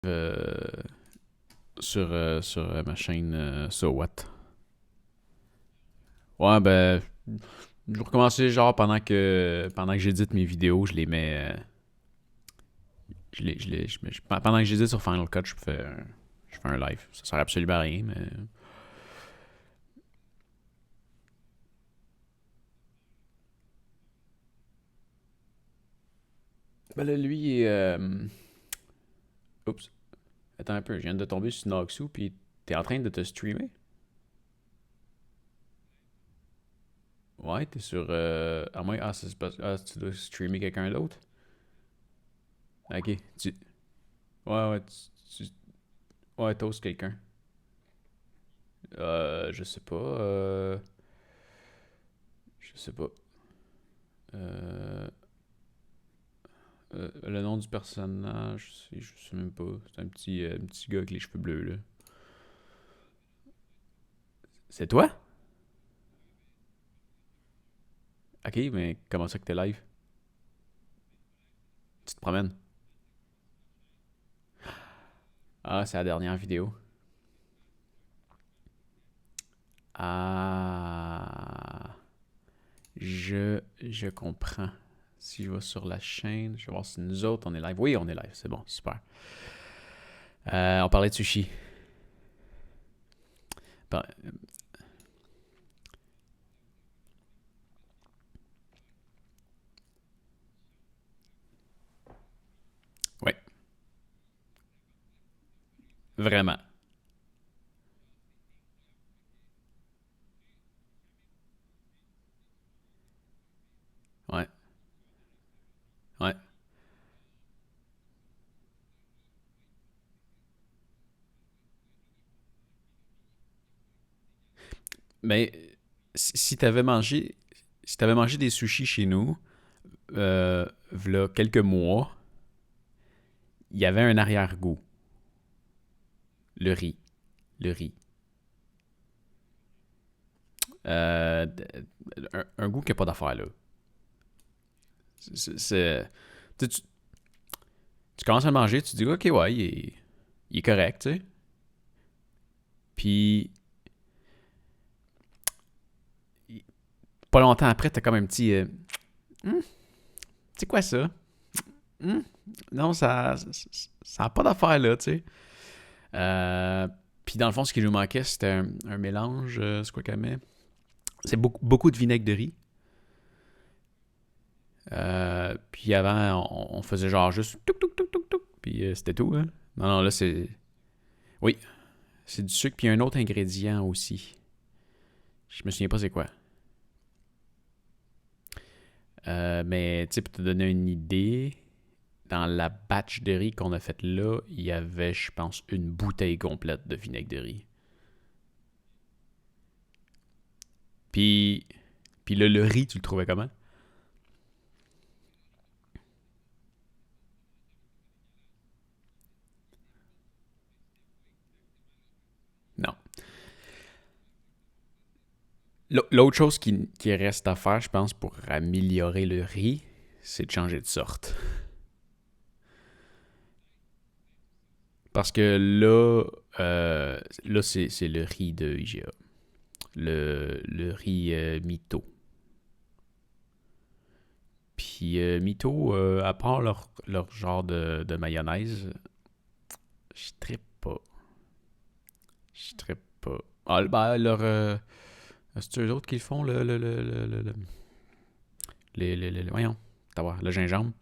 euh, sur ma chaîne So What. Ouais, ben, je vais recommencer genre pendant que j'édite mes vidéos, je les mets. Pendant que j'édite sur Final Cut, je fais un live. Ça sert absolument à rien, mais. Ben là, lui, oups. Attends un peu, je viens de tomber sur Noxu, puis t'es en train de te streamer? Ouais, t'es sur. À moins. Ah, tu dois streamer quelqu'un d'autre? Ok. Ouais, ouais, ouais, t'oses quelqu'un. Je sais pas. Je sais pas. Euh, le nom du personnage, je sais même pas. C'est un petit gars avec les cheveux bleus, là. C'est toi? Ok, mais comment ça que t'es live? Tu te promènes? Ah, c'est la dernière vidéo. Ah. Je comprends. Si je vais sur la chaîne, je vais voir si nous autres on est live. Oui, on est live, c'est bon, super. On parlait de sushi. Par- Ouais, vraiment. Ouais, ouais. Mais si t'avais mangé, si t'avais mangé des sushis chez nous, v'là quelques mois, il y avait un arrière-goût. Le riz. Le riz. Euh, un goût qui n'a pas d'affaire, là. Tu, tu commences à le manger, tu te dis, ok, ouais, il est correct, tu sais. Puis, pas longtemps après, t'as comme un petit. C'est quoi ça? Hmm, non, ça a pas d'affaire, là, tu sais. Euh, Puis, dans le fond, ce qui nous manquait, c'était un mélange. C'est quoi qu'elle met? C'est beaucoup de vinaigre de riz. Puis avant, on faisait genre juste touc touc touc touc touc. Puis c'était tout, hein. Non, non, là, c'est. Oui, c'est du sucre, puis un autre ingrédient aussi. Je me souviens pas c'est quoi. Mais tu sais, pour te donner une idée, dans la batch de riz qu'on a faite là, il y avait, je pense, une bouteille complète de vinaigre de riz. Puis, puis le riz, tu le trouvais comment? Non. L'autre chose qui reste à faire, je pense, pour améliorer le riz, c'est de changer de sorte. Parce que là c'est le riz de IGA. Le riz Mito. Puis Mito, à part leur genre de mayonnaise, je trippe pas. Je trippe pas. Ah, ben, c'est eux autres qui le font, voyons, le gingembre.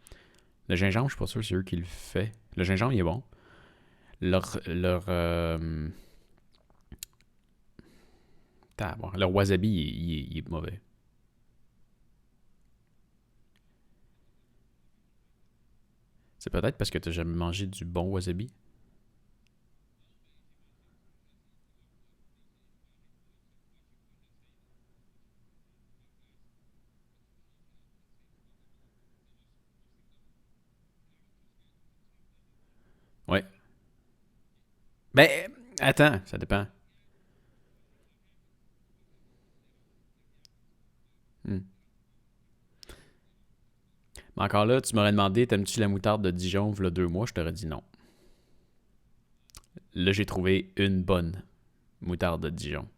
Le gingembre, je suis pas sûr que c'est eux qui le font. Le gingembre, il est bon. Leur leur wasabi, il est mauvais. C'est peut-être parce que t'as jamais mangé du bon wasabi. Ouais. Ben, attends, ça dépend. Hmm. Mais encore là, tu m'aurais demandé, t'aimes-tu la moutarde de Dijon, v'là 2 mois, je t'aurais dit non. Là, j'ai trouvé une bonne moutarde de Dijon.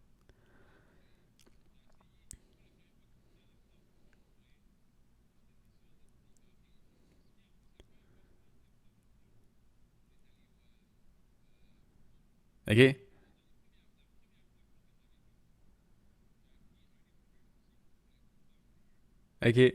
OK? OK.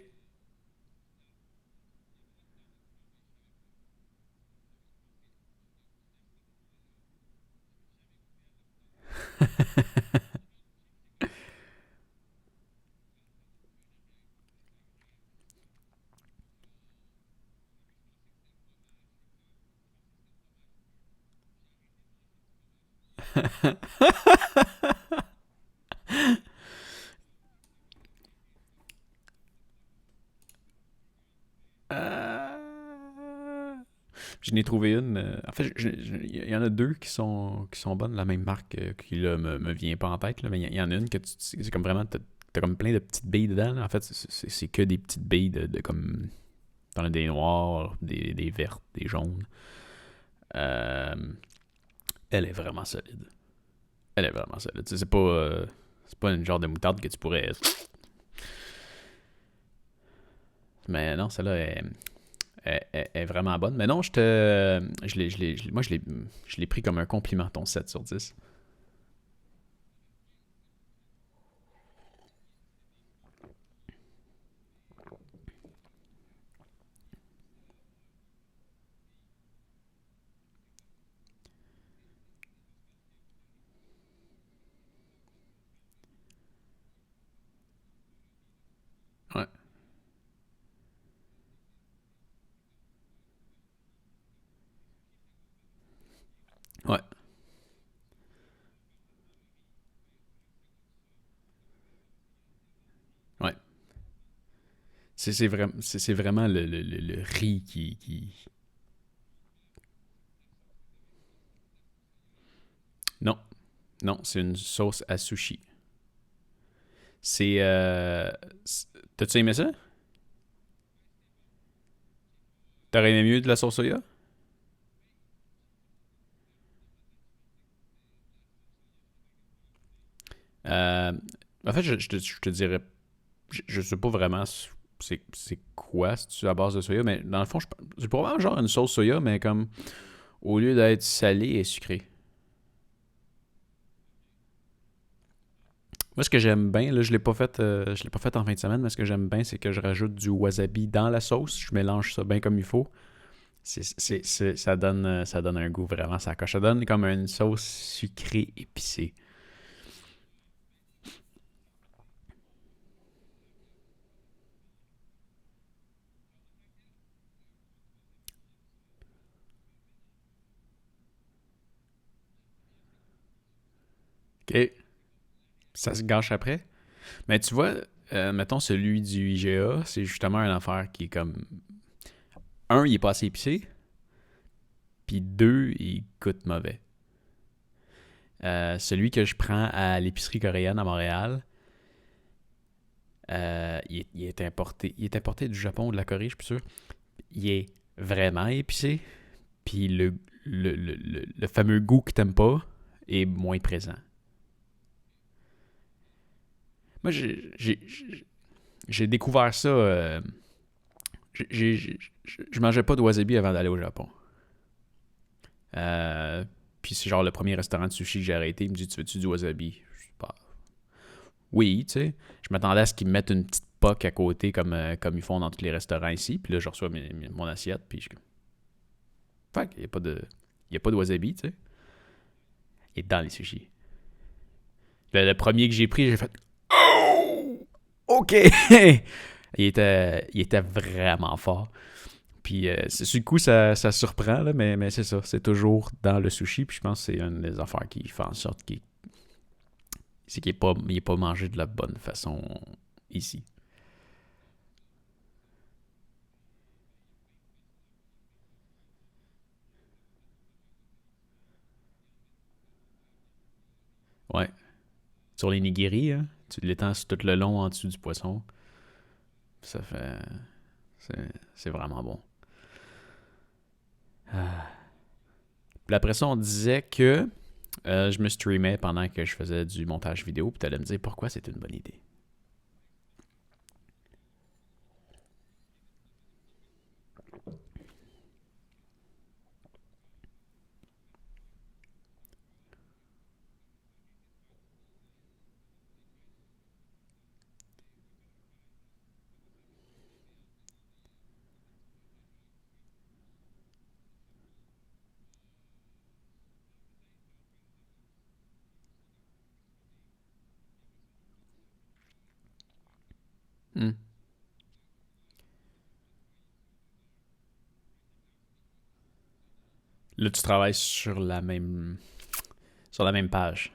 Euh, Je n'ai trouvé une. En fait, il y en a deux qui sont bonnes, la même marque qui là, me vient pas en tête, là, mais il y en a une que c'est comme vraiment. T'as comme plein de petites billes dedans. Là. En fait, c'est que des petites billes de comme. T'en as des noirs, des vertes, des jaunes. Euh, Elle est vraiment solide. Elle est vraiment solide. Tu sais, c'est pas une genre de moutarde que tu pourrais. Mais non, celle-là est vraiment bonne. Mais non, moi, je l'ai pris comme un compliment, ton 7/10. Ouais, ouais, ouais. C'est vraiment le riz Non, non, c'est une sauce à sushi. C'est. T'as-tu aimé ça? T'aurais aimé mieux de la sauce soya? Euh, En fait, je te dirais. Je sais pas vraiment c'est quoi, si tu à base de soya, mais dans le fond, c'est probablement genre une sauce soya, mais comme au lieu d'être salée et sucrée. Moi, ce que j'aime bien, là, je l'ai pas fait en fin de semaine, mais ce que j'aime bien, c'est que je rajoute du wasabi dans la sauce. Je mélange ça bien comme il faut. Ça donne un goût vraiment ça coche. Ça donne comme une sauce sucrée épicée. OK. Ça se gâche après. Mais tu vois, mettons celui du IGA, c'est justement une affaire qui est comme. Un, il est pas assez épicé. Puis deux, il coûte mauvais. Celui que je prends à l'épicerie coréenne à Montréal, il est importé du Japon ou de la Corée, je suis plus sûr. Il est vraiment épicé. Puis le fameux goût que t'aimes pas est moins présent. Moi, j'ai découvert ça. Je mangeais pas de wasabi avant d'aller au Japon. Puis c'est genre le premier restaurant de sushi que j'ai arrêté. Il me dit: Tu veux-tu du wasabi? Je sais pas. Oui, tu sais. Je m'attendais à ce qu'ils me mettent une petite poque à côté comme ils font dans tous les restaurants ici. Puis là, je reçois mon assiette. Puis je. Fait qu'il n'y a pas de. Il y a pas de wasabi, tu sais. Il est dans les sushis. Le premier que j'ai pris, j'ai fait: Oh! OK! Il était vraiment fort. Puis sur le coup, ça surprend, là, mais c'est ça. C'est toujours dans le sushi. Puis je pense que c'est une des affaires qui fait en sorte qu'il est pas mangé de la bonne façon ici. Ouais. Sur les nigiri, hein, tu l'étends tout le long en dessous du poisson. Ça fait. C'est vraiment bon. Puis après ça, on disait que je me streamais pendant que je faisais du montage vidéo, puis tu allais me dire pourquoi c'est une bonne idée. Hmm. Là, tu travailles sur la même page.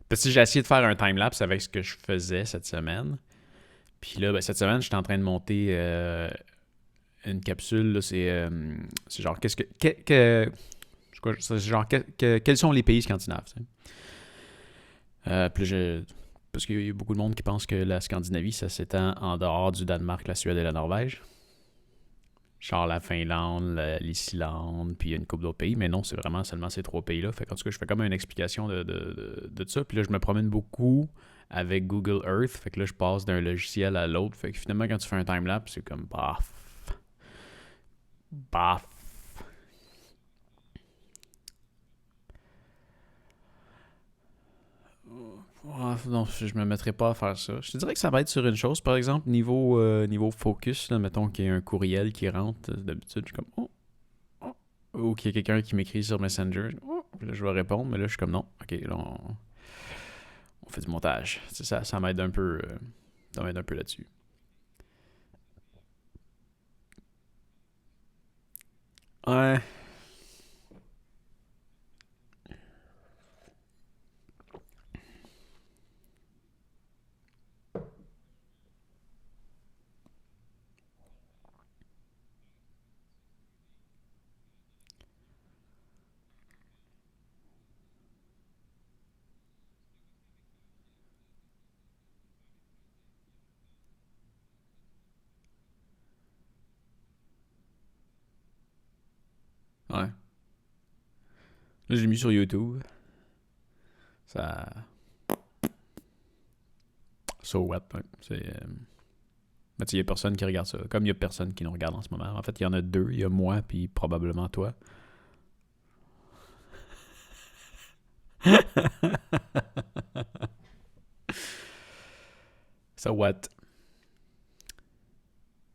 Parce que j'ai essayé de faire un timelapse avec ce que je faisais cette semaine. Puis là, ben, cette semaine, j'étais en train de monter une capsule. Là, c'est genre, qu'est-ce c'est genre, quels sont les pays scandinaves? Tu sais? Puis là, parce qu'il y a beaucoup de monde qui pense que la Scandinavie, ça s'étend en dehors du Danemark, la Suède et la Norvège. Genre la Finlande, l'Islande, puis il y a une couple d'autres pays. Mais non, c'est vraiment seulement ces trois pays-là. Fait qu'en tout cas, je fais comme une explication de ça. Puis là, je me promène beaucoup avec Google Earth. Fait que là, je passe d'un logiciel à l'autre. Fait que finalement, quand tu fais un timelapse, c'est comme baf. Baf. Non, je me mettrais pas à faire ça. Je te dirais que ça va être sur une chose. Par exemple, niveau focus, là, mettons qu'il y a un courriel qui rentre. D'habitude, je suis comme oh, oh. Ou qu'il y a quelqu'un qui m'écrit sur Messenger. Oh. Puis là, je vais répondre, mais là, je suis comme non. Ok, là, on fait du montage. C'est ça, ça m'aide un peu. Ça m'aide un peu là-dessus. Ouais. Ouais. Là, j'ai mis sur YouTube. Ça. So what? Ouais. Mais il y a personne qui regarde ça. Comme il y a personne qui nous regarde en ce moment. En fait, il y en a deux. Il y a moi, puis probablement toi. So what?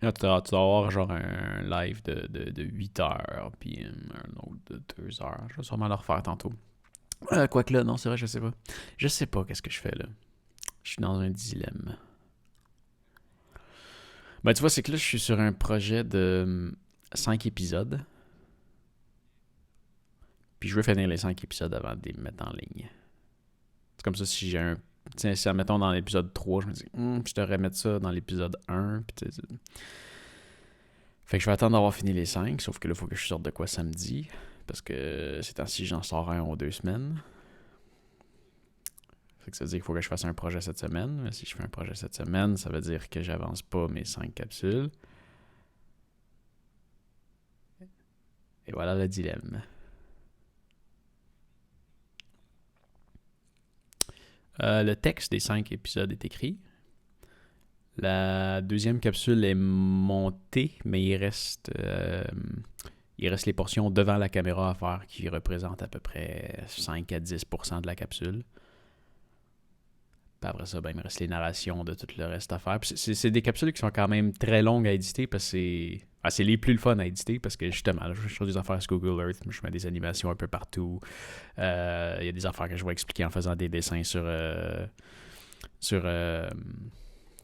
Là, tu dois avoir genre un live de 8 heures, puis un autre de 2 heures. Je vais sûrement le refaire tantôt. Quoique là, non, c'est vrai, je sais pas. Je sais pas qu'est-ce que je fais là. Je suis dans un dilemme. Ben, tu vois, c'est que là, je suis sur un projet de 5 épisodes. Puis je veux finir les 5 épisodes avant de les mettre en ligne. C'est comme ça, si j'ai un. Tiens, si admettons dans l'épisode 3, je me dis, je devrais mettre ça dans l'épisode 1. Puis fait que je vais attendre d'avoir fini les 5, sauf que là, il faut que je sorte de quoi samedi. Parce que c'est ainsi j'en sors un ou 2 semaines. Fait que ça veut dire qu'il faut que je fasse un projet cette semaine. Mais si je fais un projet cette semaine, ça veut dire que j'avance pas mes 5 capsules. Et voilà le dilemme. Le texte des 5 épisodes est écrit. La deuxième capsule est montée, mais il reste les portions devant la caméra à faire qui représentent à peu près 5 à 10% de la capsule. Puis après ça, ben, il me reste les narrations de tout le reste à faire. Puis c'est des capsules qui sont quand même très longues à éditer parce que c'est les plus le fun à éditer parce que justement, là, je fais des affaires sur Google Earth, je mets des animations un peu partout. Il y a des affaires que je vais expliquer en faisant des dessins sur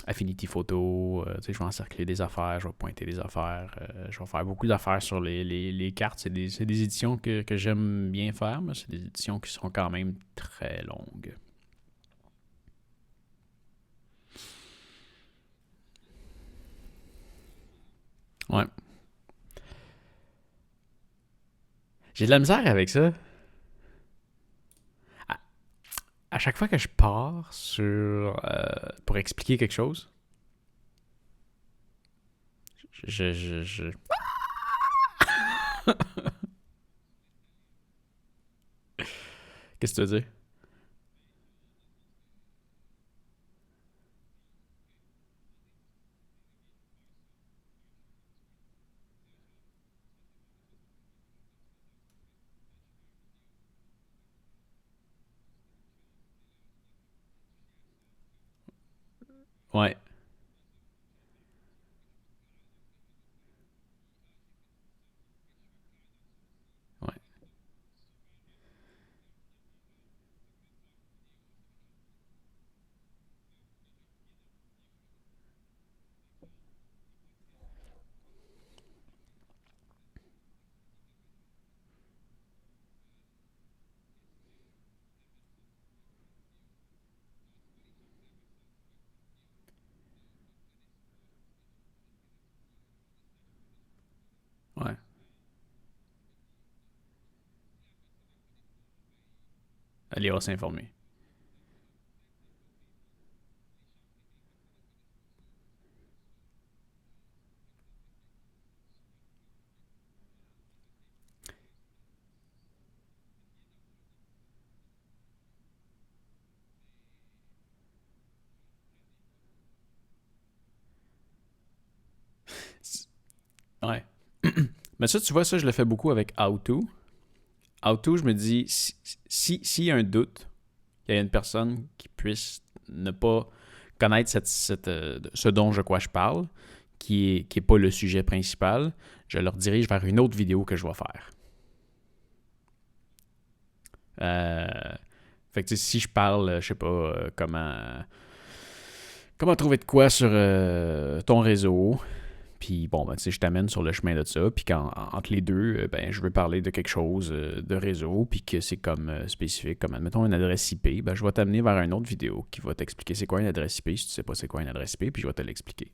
Affinity Photo. Tu sais, je vais encercler des affaires, je vais pointer des affaires. Je vais faire beaucoup d'affaires sur les cartes. C'est des éditions que j'aime bien faire, mais c'est des éditions qui sont quand même très longues. Ouais. J'ai de la misère avec ça. À, à chaque fois que je pars pour expliquer quelque chose, je Qu'est-ce que tu veux dire? Ouais, ouais, ouais. Elle ira s'informer. Ouais. Mais ça, tu vois, ça, je le fais beaucoup avec How-To. How-To, je me dis, s'il y a un doute, il y a une personne qui puisse ne pas connaître ce dont je parle, qui est pas le sujet principal, je leur dirige vers une autre vidéo que je vais faire. Euh, Fait que si je parle, je sais pas, comment trouver de quoi sur ton réseau, puis bon, ben, tu sais, je t'amène sur le chemin de ça, puis entre les deux, ben, je veux parler de quelque chose de réseau, puis que c'est comme spécifique, comme admettons une adresse IP, ben, je vais t'amener vers une autre vidéo qui va t'expliquer c'est quoi une adresse IP, si tu sais pas c'est quoi une adresse IP, puis je vais te l'expliquer.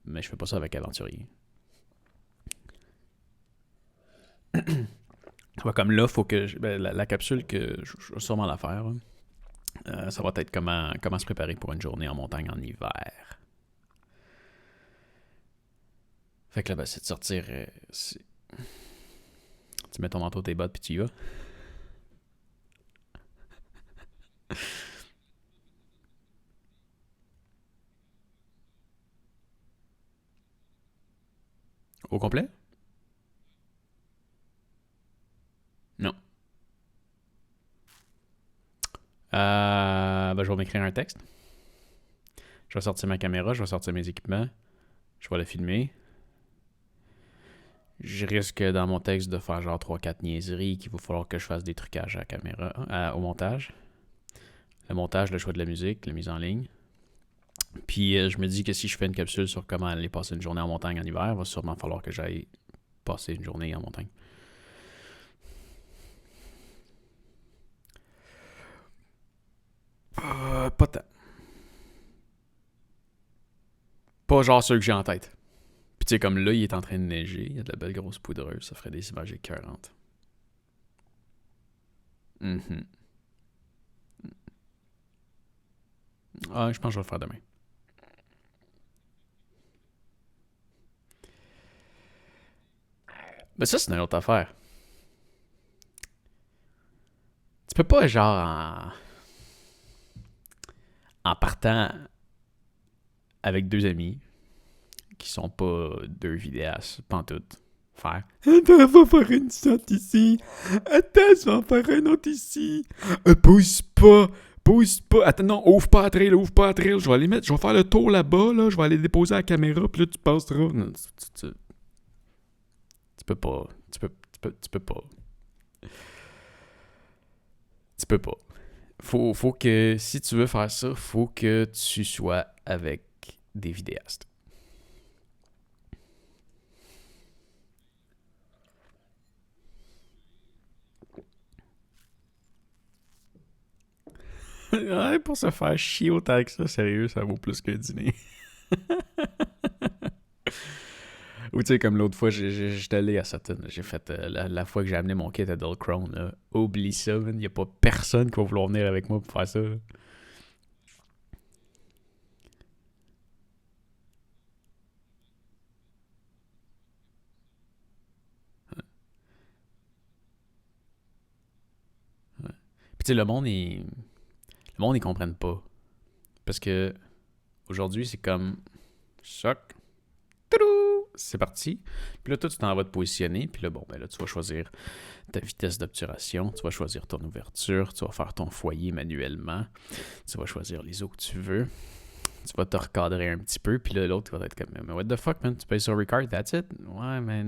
Mais je fais pas ça avec Aventurier. Comme là, faut que la capsule que je vais sûrement la faire, ça va être comment se préparer pour une journée en montagne en hiver. Fait que là, ben, c'est de sortir. Tu mets ton manteau, tes bottes, puis tu y vas. Au complet? Non. Ben, je vais m'écrire un texte. Je vais sortir ma caméra, je vais sortir mes équipements. Je vais la filmer. Je risque dans mon texte de faire genre trois quatre niaiseries qu'il va falloir que je fasse des trucages à la caméra, au montage. Le montage, le choix de la musique, la mise en ligne. Puis je me dis que si je fais une capsule sur comment aller passer une journée en montagne en hiver, il va sûrement falloir que j'aille passer une journée en montagne. Pas tant. Pas genre ceux que j'ai en tête. Puis tu sais, comme là, il est en train de neiger, il y a de la belle grosse poudreuse, ça ferait des images écœurantes. Mhm. Ah, je pense que je vais le faire demain. Mais ça, c'est une autre affaire. Tu peux pas, genre, en partant avec deux amis qui sont pas deux vidéastes, pantoute, faire Attends, va faire une sorte ici. Attends, je vais en faire un autre ici. Pousse pas. Pousse pas. Attends, non, ouvre pas à trail, ouvre pas à trail. Je vais aller mettre, je vais faire le tour là-bas, là. Je vais aller déposer la caméra, puis là, tu passeras. Non, tu peux pas. Tu peux pas. Tu peux pas. Faut que, si tu veux faire ça, faut que tu sois avec des vidéastes. Ouais, pour se faire chier autant que ça, sérieux, ça vaut plus qu'un dîner. Ou tu sais, comme l'autre fois, j'étais allé à Sutton. J'ai fait la fois que j'ai amené mon kit à Dull Crown. Là. Oublie ça, man. Il n'y a pas personne qui va vouloir venir avec moi pour faire ça. Là. tu sais, le monde, ils comprennent pas. Parce que aujourd'hui, c'est comme choc, toudou, c'est parti. Puis là, toi, tu t'en vas te positionner. Puis là, bon, ben là, tu vas choisir ta vitesse d'obturation, tu vas choisir ton ouverture, tu vas faire ton foyer manuellement, tu vas choisir les eaux que tu veux, tu vas te recadrer un petit peu, puis là, l'autre va être comme, mais what the fuck, man, tu payes sur Ricard, that's it? Ouais, mais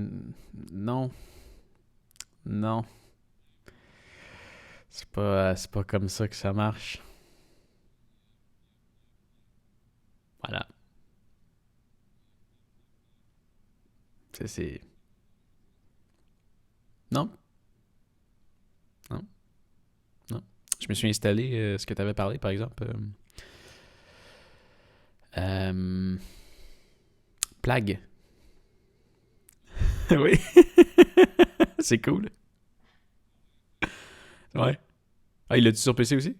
non, non, c'est pas comme ça que ça marche. Voilà. C'est. Non, non, non. Je me suis installé ce que tu avais parlé, par exemple. Euh, Plague. Oui. C'est cool. Ouais. Ah, il l'a-tu sur PC aussi?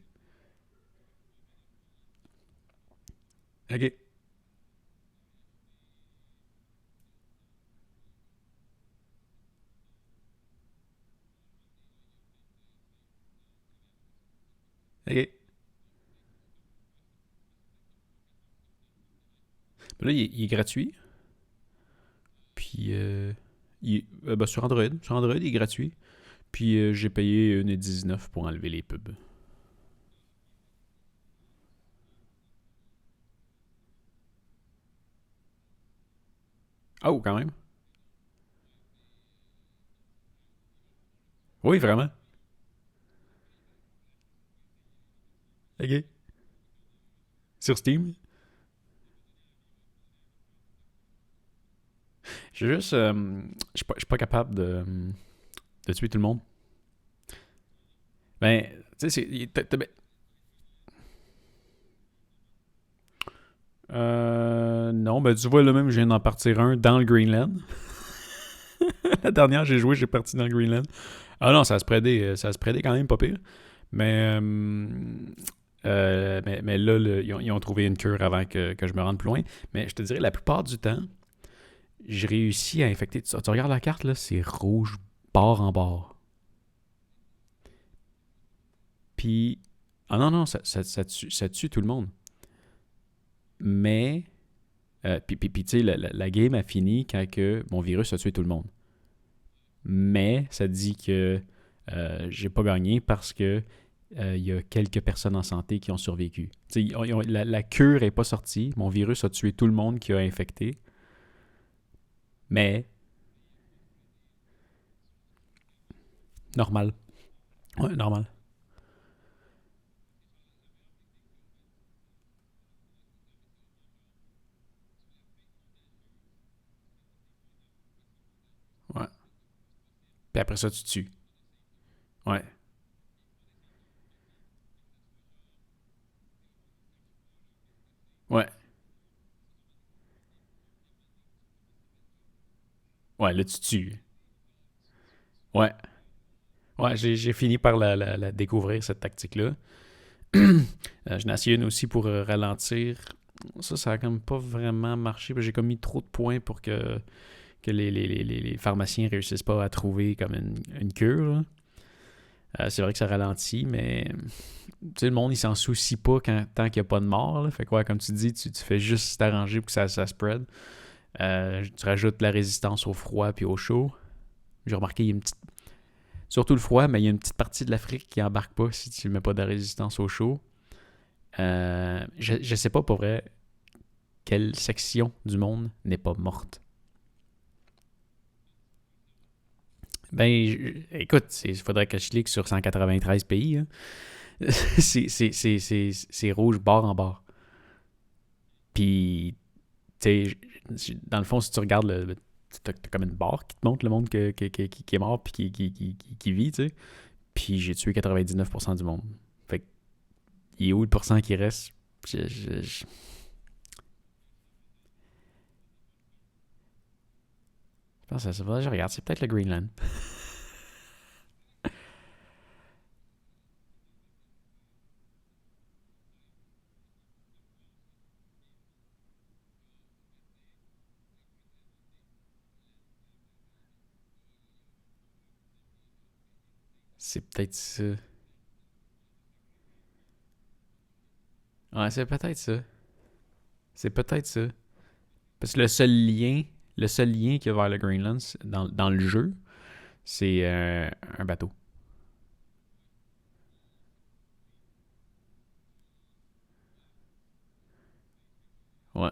Ok. Ok. Là, il est gratuit. Puis, ben, sur Android, il est gratuit. Puis, j'ai payé 1,19 pour enlever les pubs. Oh, quand même. Oui, vraiment. Ok. Sur Steam. J'ai juste. Je suis pas capable de tuer tout le monde. Ben, tu sais, non, ben, tu vois, là même, je viens d'en partir un dans le Greenland. La dernière, j'ai parti dans le Greenland. Ah non, ça se prédait quand même pas pire. Mais, mais là, ils ont trouvé une cure avant que je me rende plus loin. Mais je te dirais, la plupart du temps, j'ai réussi à infecter. Tu regardes la carte, là, c'est rouge, bord en bord. Puis, ah non, non, ça tue tout le monde. Mais, puis, tu sais, la game a fini quand que mon virus a tué tout le monde. Mais, ça dit que j'ai pas gagné parce que il y a quelques personnes en santé qui ont survécu. Tu sais, la cure est pas sortie. Mon virus a tué tout le monde qui a infecté. Mais, normal. Ouais, normal. Ouais. Puis après ça, tu tues. Ouais. Ouais. Ouais, là, tu tues. Ouais. Ouais, j'ai fini par la découvrir, cette tactique-là. Je n'ai essayé une aussi pour ralentir. Ça a comme pas vraiment marché. J'ai comme mis trop de points pour que les pharmaciens réussissent pas à trouver comme une cure, là. C'est vrai que ça ralentit, mais tu sais, le monde, il s'en soucie pas tant qu'il n'y a pas de mort, là. Fait quoi, comme tu dis, tu fais juste t'arranger pour que ça spread. Tu rajoutes la résistance au froid puis au chaud. J'ai remarqué, il y a une petite. Surtout le froid, mais il y a une petite partie de l'Afrique qui embarque pas si tu mets pas de résistance au chaud. Je sais pas pour vrai quelle section du monde n'est pas morte. Ben, écoute, il faudrait que je clique sur 193 pays, hein. C'est rouge bord en bord. Puis, tu sais, dans le fond, si tu regardes t'as comme une barre qui te montre le monde qui est mort puis qui vit, tu sais. Puis j'ai tué 99% du monde. Fait que, il est où le pourcent qui reste? Je pense que ça va, je regarde, c'est peut-être le Greenland. C'est peut-être ça. Ouais, c'est peut-être ça. C'est peut-être ça. Parce que le seul lien qu'il y a vers le Greenland dans le jeu, c'est un bateau. Ouais,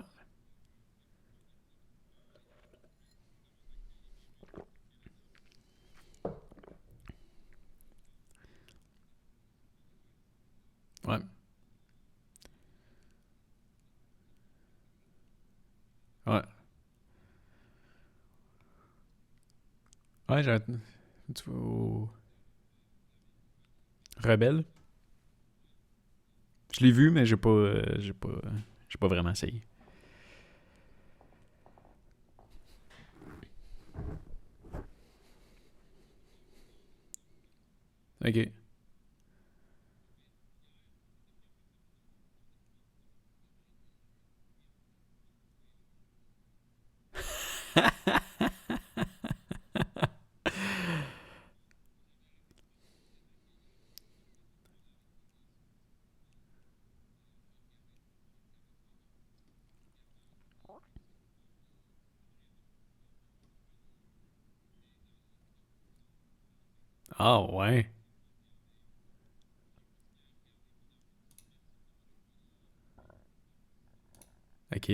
ouais, ouais. Ouais, tu vois, Rebelle. Je l'ai vu, mais j'ai pas vraiment essayé. Ok. Ah ouais. Ok.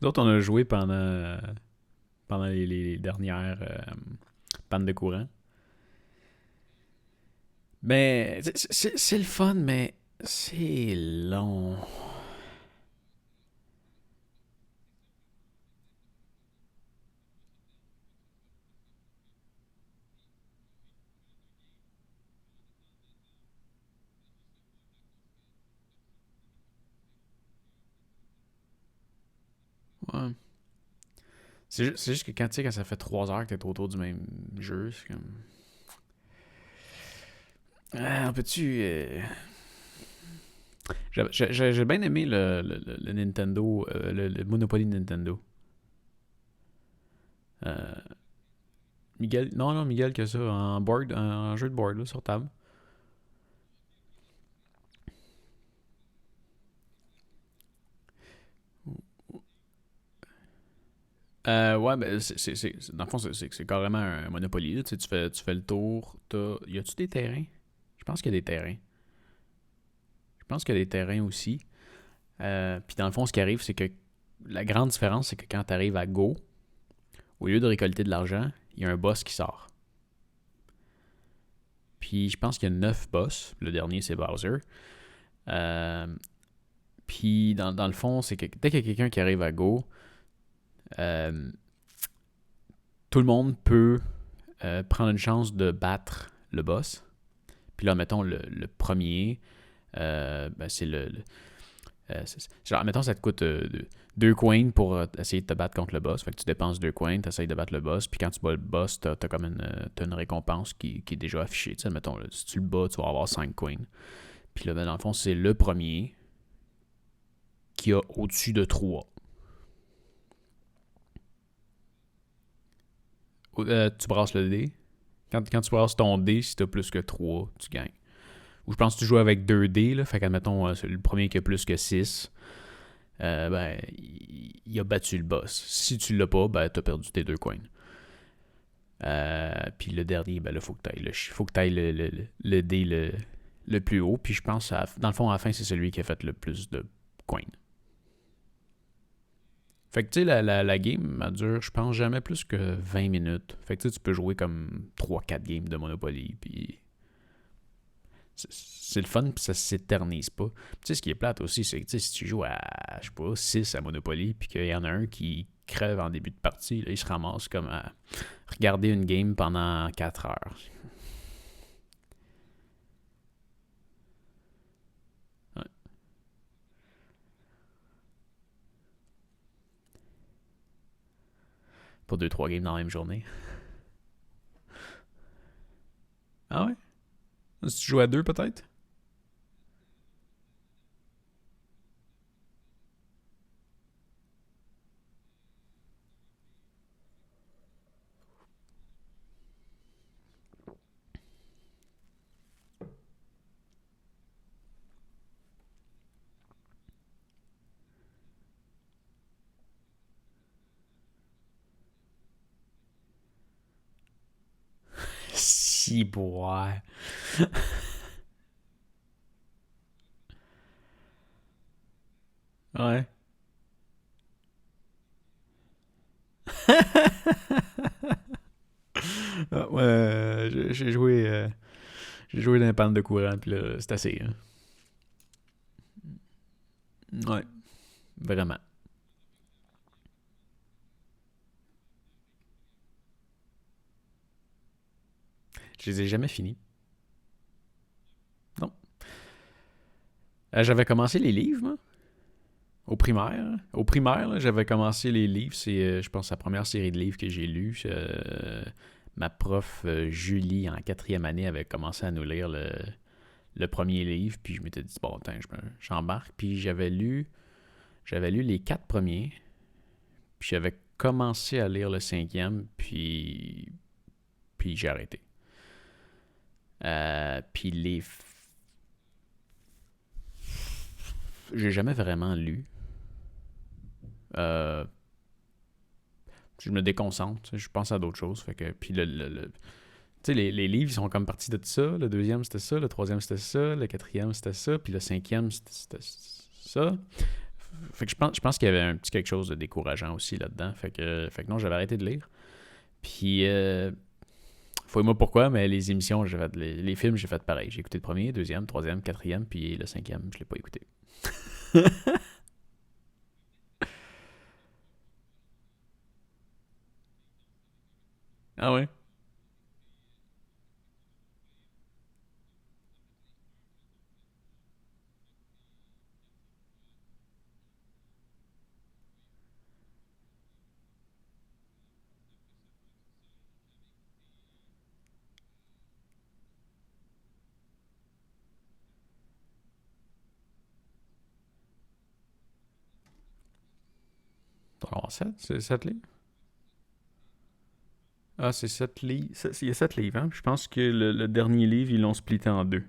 D'autres, on a joué pendant les dernières pannes de courant. Mais c'est le fun, mais c'est long. Ouais. C'est juste que quand ça fait 3 heures que t'es autour du même jeu, c'est comme. Ah, peux-tu. J'ai bien aimé le Nintendo, le Monopoly Nintendo. Euh, Miguel, non, non, Miguel que ça, en jeu de board, là, sur table. Ouais, ben, dans le fond, c'est carrément un Monopoly. Là. Tu fais le tour. Y a-tu des terrains? Je pense qu'il y a des terrains. Je pense qu'il y a des terrains aussi. Puis dans le fond, ce qui arrive, c'est que la grande différence, c'est que quand tu arrives à Go, au lieu de récolter de l'argent, il y a un boss qui sort. Puis je pense qu'il y a 9 boss. Le dernier, c'est Bowser. Euh, Puis dans le fond, c'est que dès qu'il y a quelqu'un qui arrive à Go, euh, tout le monde peut prendre une chance de battre le boss. Puis là, mettons, le premier, ben, c'est genre, mettons, ça te coûte 2 coins pour essayer de te battre contre le boss. Fait que tu dépenses 2 coins, tu essayes de battre le boss. Puis quand tu bats le boss, t'as comme t'as une récompense qui est déjà affichée. Tu sais, mettons, là, si tu le bats, tu vas avoir 5 coins. Puis là, ben, dans le fond, c'est le premier qui a au-dessus de 3. Tu brasses le dé. Quand tu brasses ton dé, si t'as plus que 3, tu gagnes. Ou je pense que tu joues avec 2 dés, là. Fait qu'admettons, c'est le premier qui a plus que 6. Ben, il a battu le boss. Si tu l'as pas, ben, t'as perdu tes 2 coins. Puis le dernier, ben là, faut que t'ailles le dé le plus haut. Puis je pense, dans le fond, à la fin, c'est celui qui a fait le plus de coins. Fait que tu sais, la game, elle dure, je pense, jamais plus que 20 minutes. Fait que tu peux jouer comme 3-4 games de Monopoly. Puis c'est le fun, puis ça s'éternise pas. Puis tu sais, ce qui est plate aussi, c'est que si tu joues à, je sais pas, 6 à Monopoly, puis qu'il y en a un qui crève en début de partie, là, il se ramasse comme à regarder une game pendant 4 heures. Ouais. Pas 2-3 games dans la même journée. Ah ouais? Si tu joues à deux, peut-être? Si, boire. Ouais. Ah, ouais, j'ai joué dans les pannes de courant, puis là, c'est assez. Hein. Ouais, vraiment. Je les ai jamais finis. Non. J'avais commencé les livres, moi, au primaire. Au primaire, là, j'avais commencé les livres. C'est, je pense, la première série de livres que j'ai lue. Ma prof Julie, en quatrième année, avait commencé à nous lire le premier livre. Puis je m'étais dit, bon, attends, j'embarque. Puis j'avais lu les quatre premiers. Puis j'avais commencé à lire le cinquième. Puis j'ai arrêté. Puis j'ai jamais vraiment lu. Euh, je me déconcentre, je pense à d'autres choses. Fait que, puis tu sais, les livres, ils sont comme partis de ça. Le deuxième, c'était ça. Le troisième, c'était ça. Le quatrième, c'était ça. Puis le cinquième, c'était ça. Fait que je pense qu'il y avait un petit quelque chose de décourageant aussi là-dedans. Fait que non, j'avais arrêté de lire. Puis, fouille-moi pourquoi, mais les émissions, les films, j'ai fait pareil. J'ai écouté le premier, deuxième, troisième, quatrième, puis le cinquième, je l'ai pas écouté. Ah ouais? Alors, 7? C'est 7 livres? Ah, c'est 7 livres. Il y a 7 livres, hein? Je pense que le dernier livre, ils l'ont splitté en deux.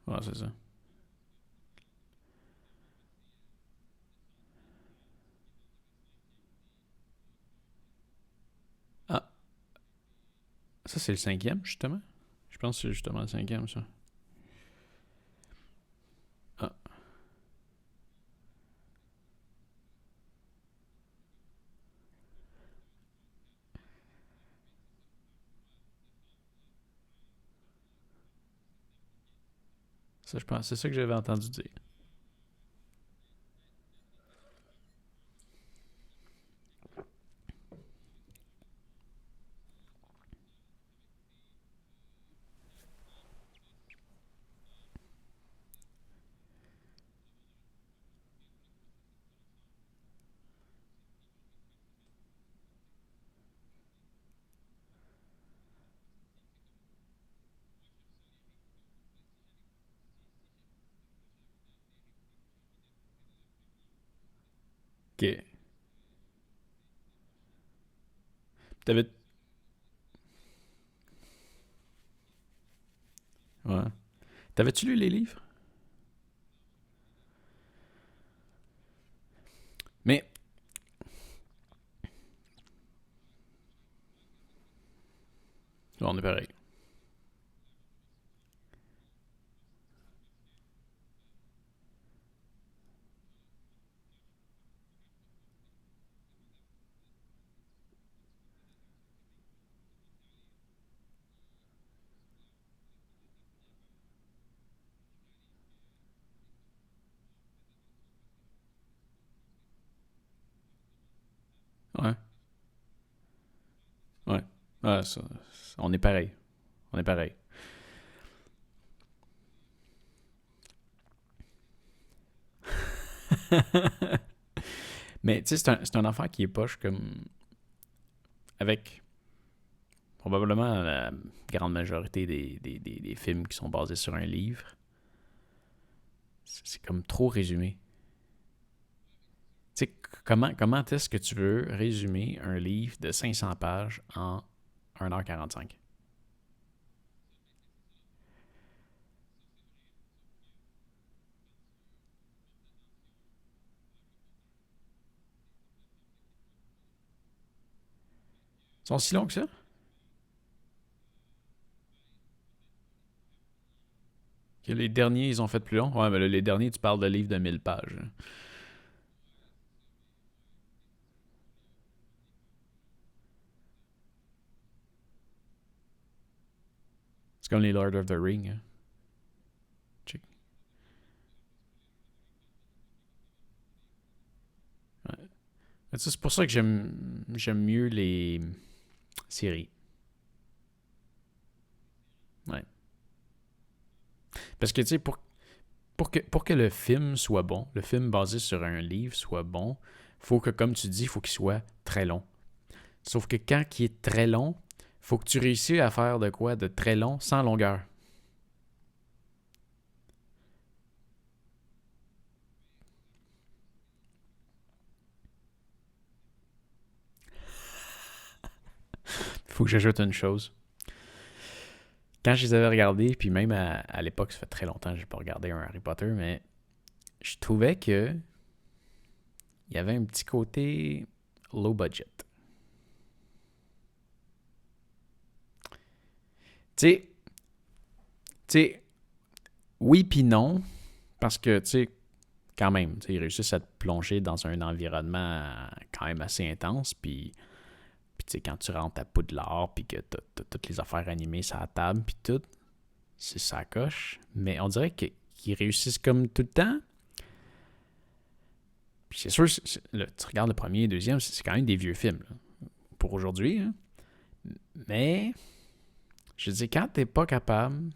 Ouais, c'est ça. Ah, ça, c'est le cinquième, justement? Je pense que c'est justement le cinquième, ça. Ah, ça, je pense. C'est ça que j'avais entendu dire. Ok. T'avais. Ouais. T'avais-tu lu les livres? Mais. On est pareil. Ouais. Ouais. Ouais, on est pareil. On est pareil. Mais tu sais, c'est un affaire qui est poche comme. Avec probablement la grande majorité des films qui sont basés sur un livre. C'est comme trop résumé. Tu sais, comment est-ce que tu veux résumer un livre de 500 pages en 1h45? Ils sont si longs que ça? Que les derniers, ils ont fait plus long? Ouais, mais là, les derniers, tu parles de livres de 1000 pages. C'est comme les Lord of the Ring. Hein. Check. Ouais. C'est pour ça que j'aime mieux les séries. Ouais. Parce que, tu sais, pour que le film soit bon, le film basé sur un livre soit bon, faut que, comme tu dis, faut qu'il soit très long. Sauf que quand il est très long, faut que tu réussisses à faire de quoi de très long sans longueur. Faut que j'ajoute une chose. Quand je les avais regardés, puis même à l'époque, ça fait très longtemps que j'ai pas regardé un Harry Potter, mais je trouvais que il y avait un petit côté low budget. Tu sais, tu sais, oui puis non, parce que, tu sais, quand même, ils réussissent à te plonger dans un environnement quand même assez intense, puis tu sais, quand tu rentres à Poudlard, puis que t'as toutes les affaires animées sur la table, puis tout, c'est ça coche. Mais on dirait qu'ils réussissent comme tout le temps. Puis c'est sûr, là, tu regardes le premier et le deuxième, c'est quand même des vieux films, là, pour aujourd'hui. Hein. Mais, je dis, quand t'es pas capable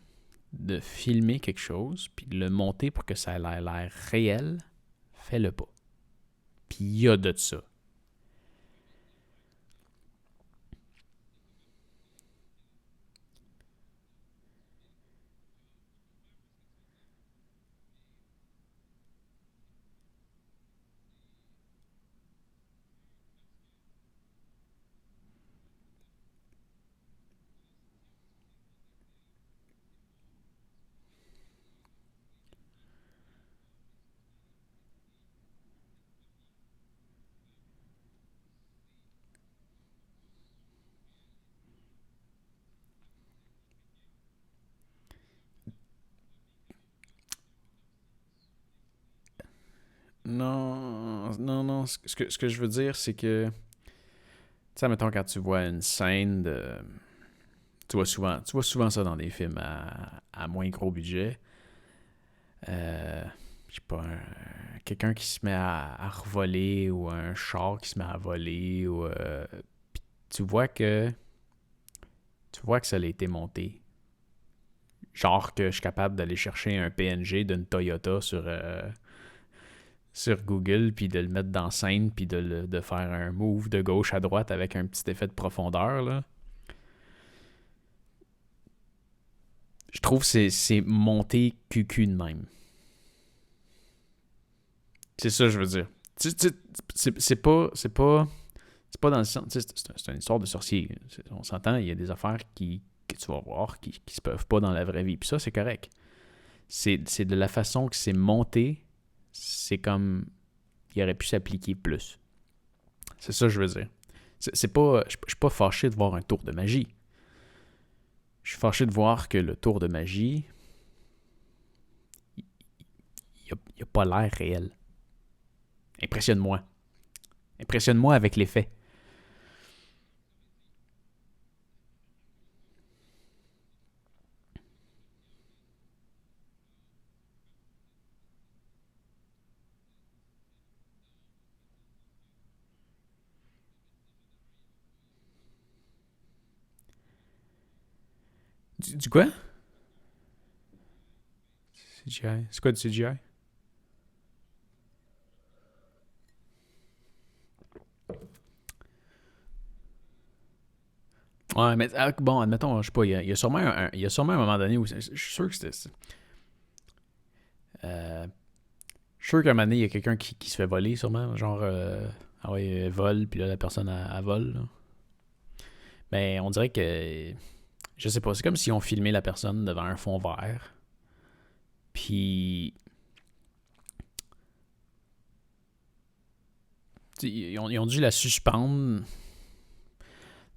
de filmer quelque chose, puis de le monter pour que ça ait l'air réel, fais-le pas. Puis il y a de ça. Non, non, non. Ce que je veux dire, c'est que, tu sais, mettons, quand tu vois une scène de. Tu vois souvent ça dans des films à moins gros budget. Je sais pas, quelqu'un qui se met à revoler ou un char qui se met à voler ou tu vois que tu vois que ça a été monté. Genre que je suis capable d'aller chercher un PNG d'une Toyota sur Google puis de le mettre dans scène puis de faire un move de gauche à droite avec un petit effet de profondeur là. Je trouve que c'est monté QQ de même. C'est ça que je veux dire. C'est pas dans le sens. C'est une histoire de sorcier. On s'entend, il y a des affaires que tu vas voir qui se peuvent pas dans la vraie vie. Puis ça, c'est correct. C'est de la façon que c'est monté, c'est comme. Il aurait pu s'appliquer plus. C'est ça que je veux dire. C'est pas. Je suis pas fâché de voir un tour de magie. Je suis fâché de voir que le tour de magie, il a pas l'air réel. Impressionne-moi. Impressionne-moi avec l'effet. Du quoi? CGI. C'est quoi du CGI? Ouais, mais bon, admettons, je sais pas, il y a sûrement un moment donné où je suis sûr que c'était. Je suis sûr qu'à un moment donné, il y a quelqu'un qui se fait voler, sûrement. Genre, ah ouais, vole, puis là, la personne, elle vole. Là. Mais on dirait que. Je sais pas, c'est comme si on filmait la personne devant un fond vert. Puis. Ils ont dû la suspendre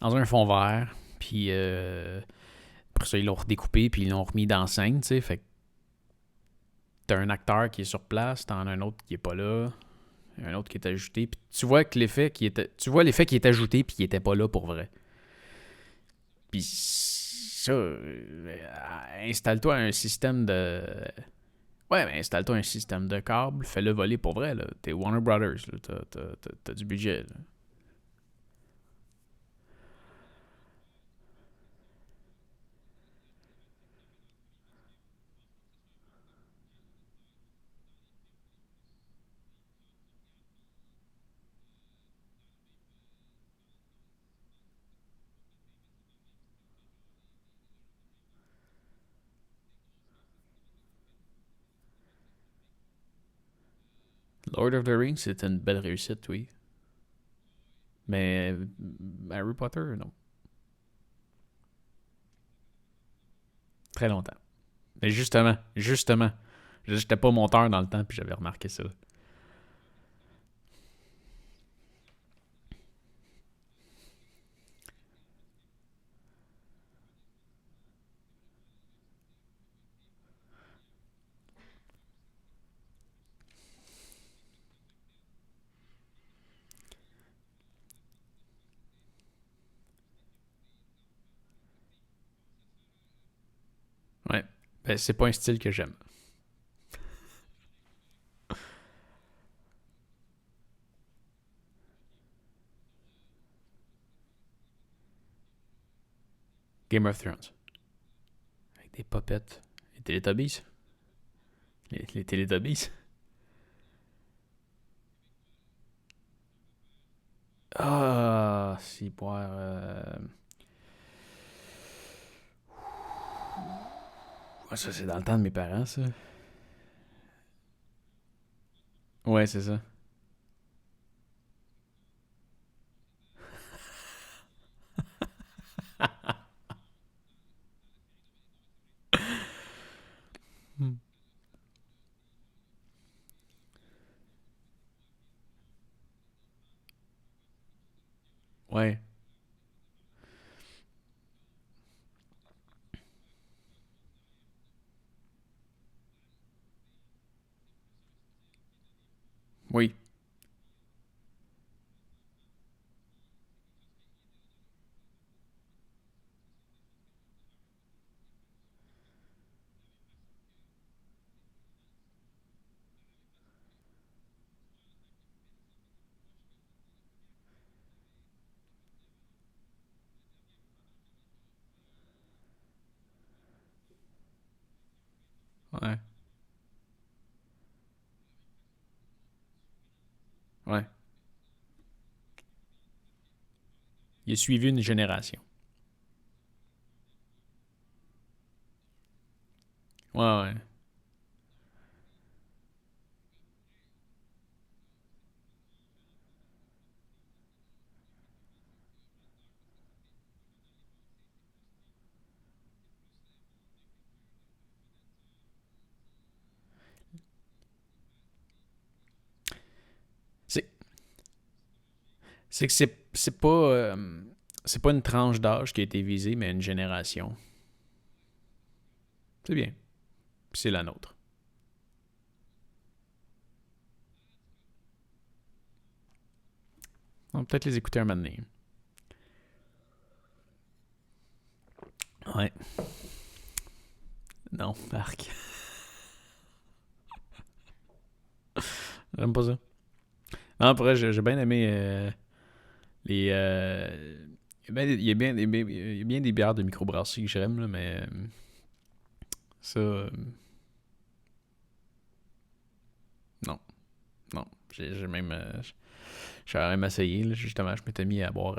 dans un fond vert. Puis après ça, ils l'ont redécoupé, puis ils l'ont remis dans la scène, tu sais. Fait que t'as un acteur qui est sur place, t'en as un autre qui est pas là, un autre qui est ajouté. Puis tu vois que l'effet qui est ajouté, puis il était pas là pour vrai. Puis ça, installe-toi un système de. Ouais, mais installe-toi un système de câble, fais-le voler pour vrai, là. T'es Warner Brothers, là. T'as du budget, là. Lord of the Rings, c'est une belle réussite, oui. Mais Harry Potter, non. Très longtemps. Mais justement, j'étais pas monteur dans le temps, puis j'avais remarqué ça. Ouais. Ben, c'est pas un style que j'aime. Game of Thrones. Avec des popettes. Les Teletubbies. Les Teletubbies. Ah, si, boire. Ça, c'est dans le temps de mes parents, ça. Ouais, c'est ça. Hmm. Ouais. Oui. Ouais. Ouais. Il a suivi une génération. Ouais, ouais. C'est, c'est que c'est pas une tranche d'âge qui a été visée, mais une génération. C'est bien. Puis c'est la nôtre. On va peut-être les écouter un moment donné. Ouais. Non, Marc. J'aime pas ça. Non, pour vrai, j'ai bien aimé les. Il y a bien des bières de microbrasserie que j'aime, là, mais ça. Non, non. J'ai même. J'aurais même essayé, là, justement. Je m'étais mis à boire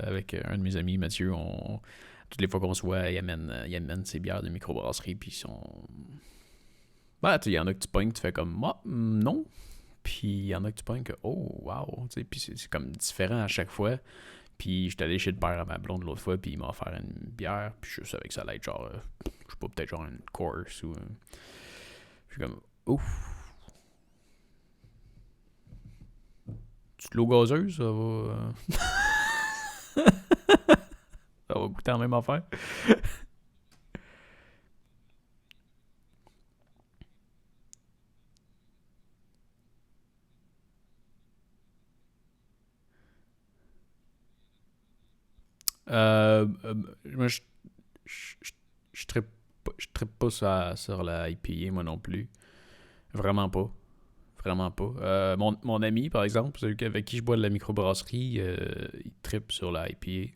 avec un de mes amis, Mathieu. Toutes les fois qu'on se voit, il amène ses bières de microbrasserie, puis ils sont. Bah, tu il y en a que tu pognes, tu fais comme, moi, non. Puis il y en a que tu pognes que, oh, wow. Tu sais, puis c'est comme différent à chaque fois. Puis j'étais allé chez le père à ma blonde l'autre fois, puis il m'a offert une bière, puis je savais que ça allait être genre, je sais pas, peut-être genre une course ou. Je suis comme, ouf. Tu de l'eau gazeuse, ça va. va goûter la même affaire. Euh, moi, je, je, je trippe pas sur la IPA, moi non plus. Vraiment pas. Vraiment pas. Mon ami, par exemple, celui avec qui je bois de la microbrasserie, il trippe sur la IPA.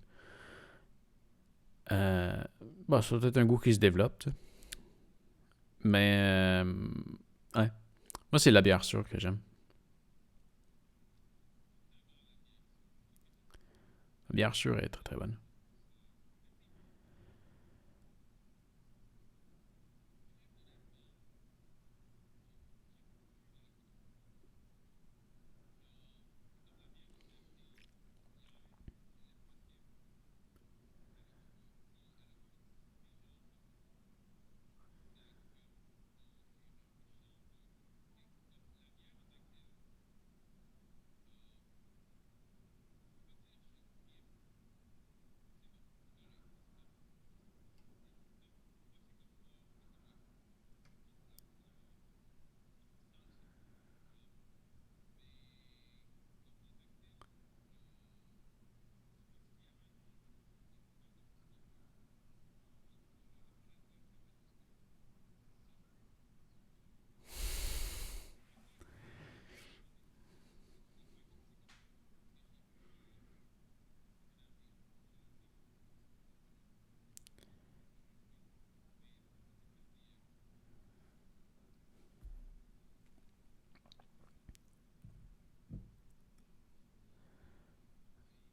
Bon, c'est peut-être un goût qui se développe, tu sais. Mais, ouais. Moi, c'est la bière sûre que j'aime. La bière sûre est très très bonne.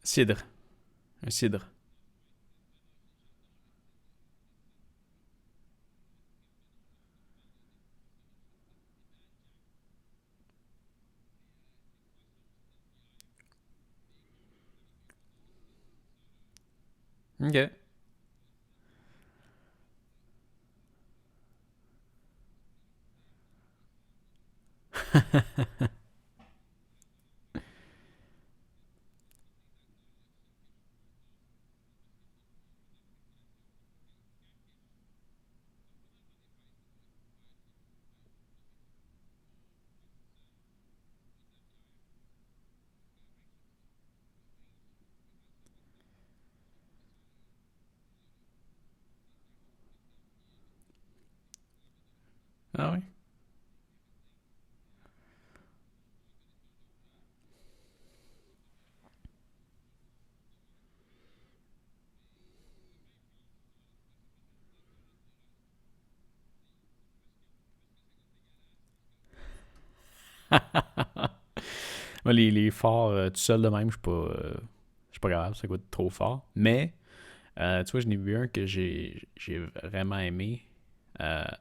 Cidre. Un cidre. Ok. Ah oui. Moi, les forts, tout seul de même, je suis pas capable, ça coûte trop fort. Mais, tu vois, je n'ai vu un que j'ai vraiment aimé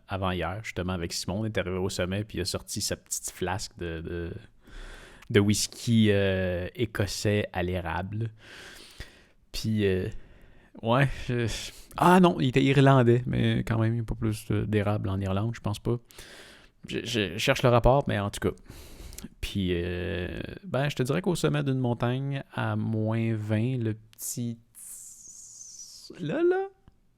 avant hier, justement, avec Simon. On est arrivé au sommet, puis il a sorti sa petite flasque de whisky écossais à l'érable. Puis, ouais. Ah non, il était irlandais, mais quand même, il n'y a pas plus d'érable en Irlande, je pense pas. Je cherche le rapport, mais en tout cas. Puis, ben, je te dirais qu'au sommet d'une montagne, à -20, le petit. Là, là.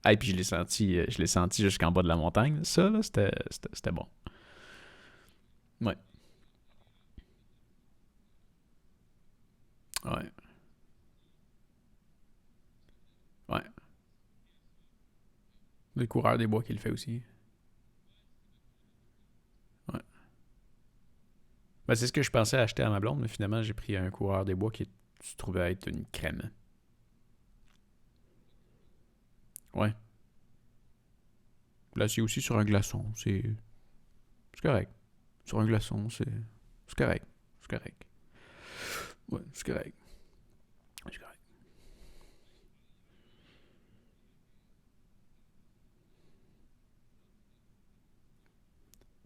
Ah, et puis je l'ai senti jusqu'en bas de la montagne. Ça, là, c'était bon. Ouais, ouais, ouais. Le coureur des bois qui le fait aussi. Ouais. Ben, c'est ce que je pensais acheter à ma blonde, mais finalement, j'ai pris un coureur des bois qui se trouvait être une crème. Ouais. Là, c'est aussi sur un glaçon. C'est correct. Sur un glaçon, c'est correct. C'est correct. Ouais, c'est correct. C'est correct.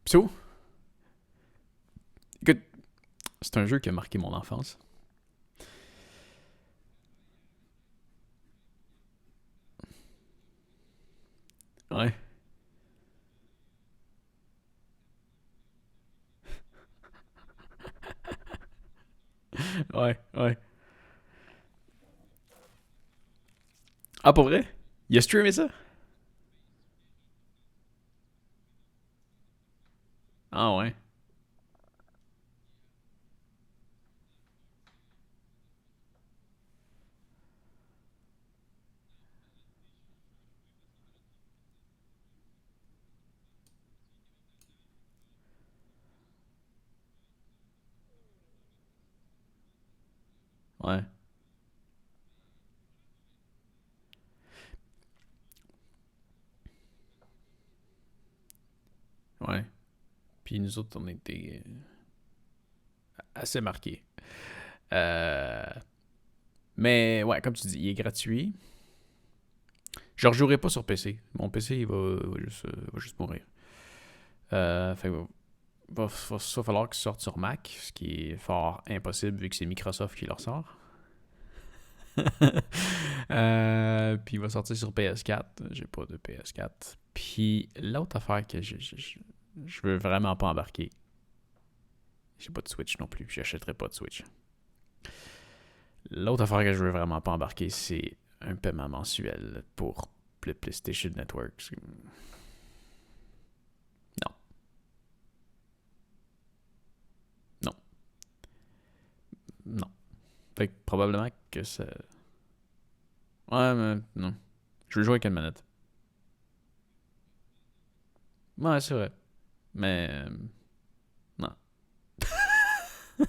Pis écoute, c'est un jeu qui a marqué mon enfance. Ouais, ouais, ouais. Ah, pour vrai? Il a streamé ça? Ah ouais. Ouais. Ouais. Puis nous autres, on était assez marqués. Euh, Mais ouais, comme tu dis, il est gratuit. Je ne rejouerai pas sur PC. Mon PC, va juste mourir. Fait que va falloir qu'il sorte sur Mac, ce qui est fort impossible vu que c'est Microsoft qui le ressort. Puis il va sortir sur PS4. J'ai pas de PS4. Puis l'autre affaire que je veux vraiment pas embarquer, j'ai pas de Switch non plus. J'achèterai pas de Switch. L'autre affaire que je veux vraiment pas embarquer, c'est un paiement mensuel pour le PlayStation Network. Non, non, non. Fait que probablement que ça. Ouais, mais non. Je veux jouer avec une manette. Ouais, c'est vrai. Mais. Non. Je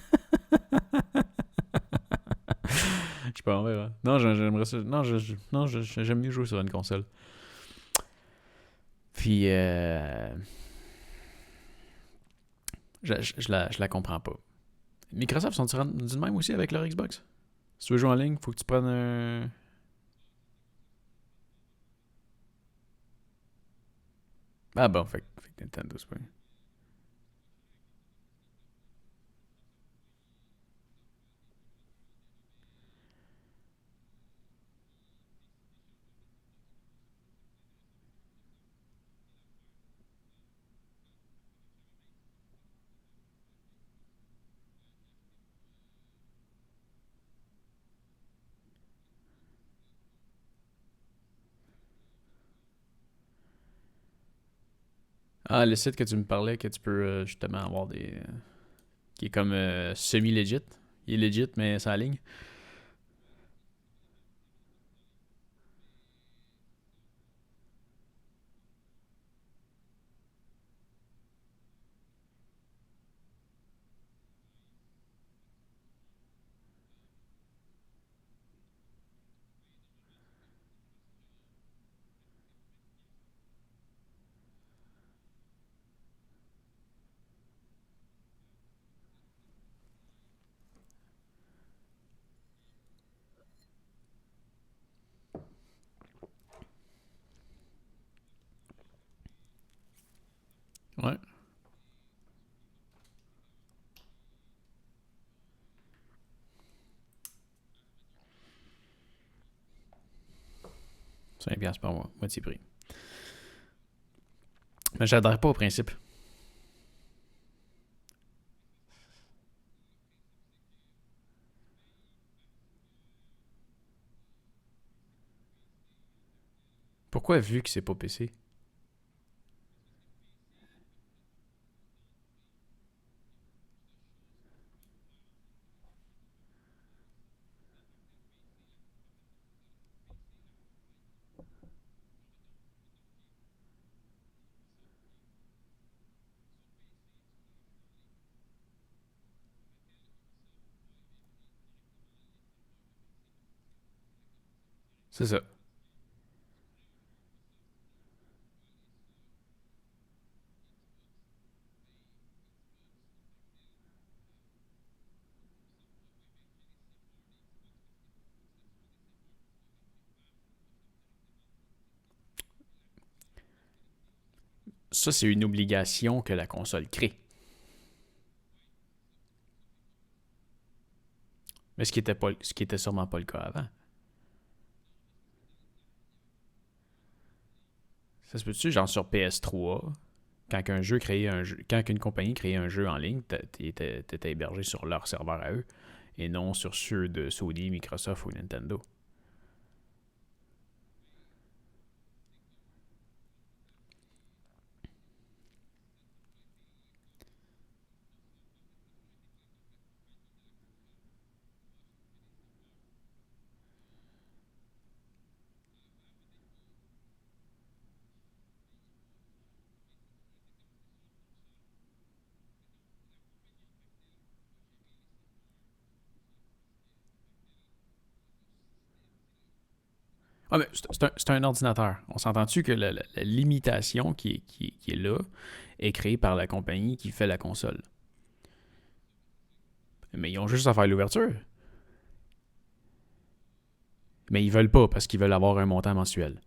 sais pas, on verra. Non, j'aimerais ça. Non, non j'aime mieux jouer sur une console. Puis. Je la comprends pas. Microsoft sont-ils rendus de même aussi avec leur Xbox? Si tu veux jouer en ligne, faut que tu prennes un. Ah bon, fait que Nintendo, c'est pas. Ah, le site que tu me parlais, que tu peux justement avoir des. Qui est comme semi-legit. Il est legit, mais c'est en ligne. Ouais. C'est 5$ par mois, moitié prix. Mais j'adhère pas au principe. Pourquoi vu que c'est pas PC? C'est ça. Ça, c'est une obligation que la console crée. Mais ce qui était sûrement pas le cas avant. Ça se peut-tu, genre sur PS3, quand une compagnie créait un jeu en ligne, t'étais hébergé sur leur serveur à eux et non sur ceux de Sony, Microsoft ou Nintendo. Ah, mais c'est un ordinateur. On s'entend-tu que la limitation qui est là est créée par la compagnie qui fait la console? Mais ils ont juste à faire l'ouverture. Mais ils veulent pas parce qu'ils veulent avoir un montant mensuel.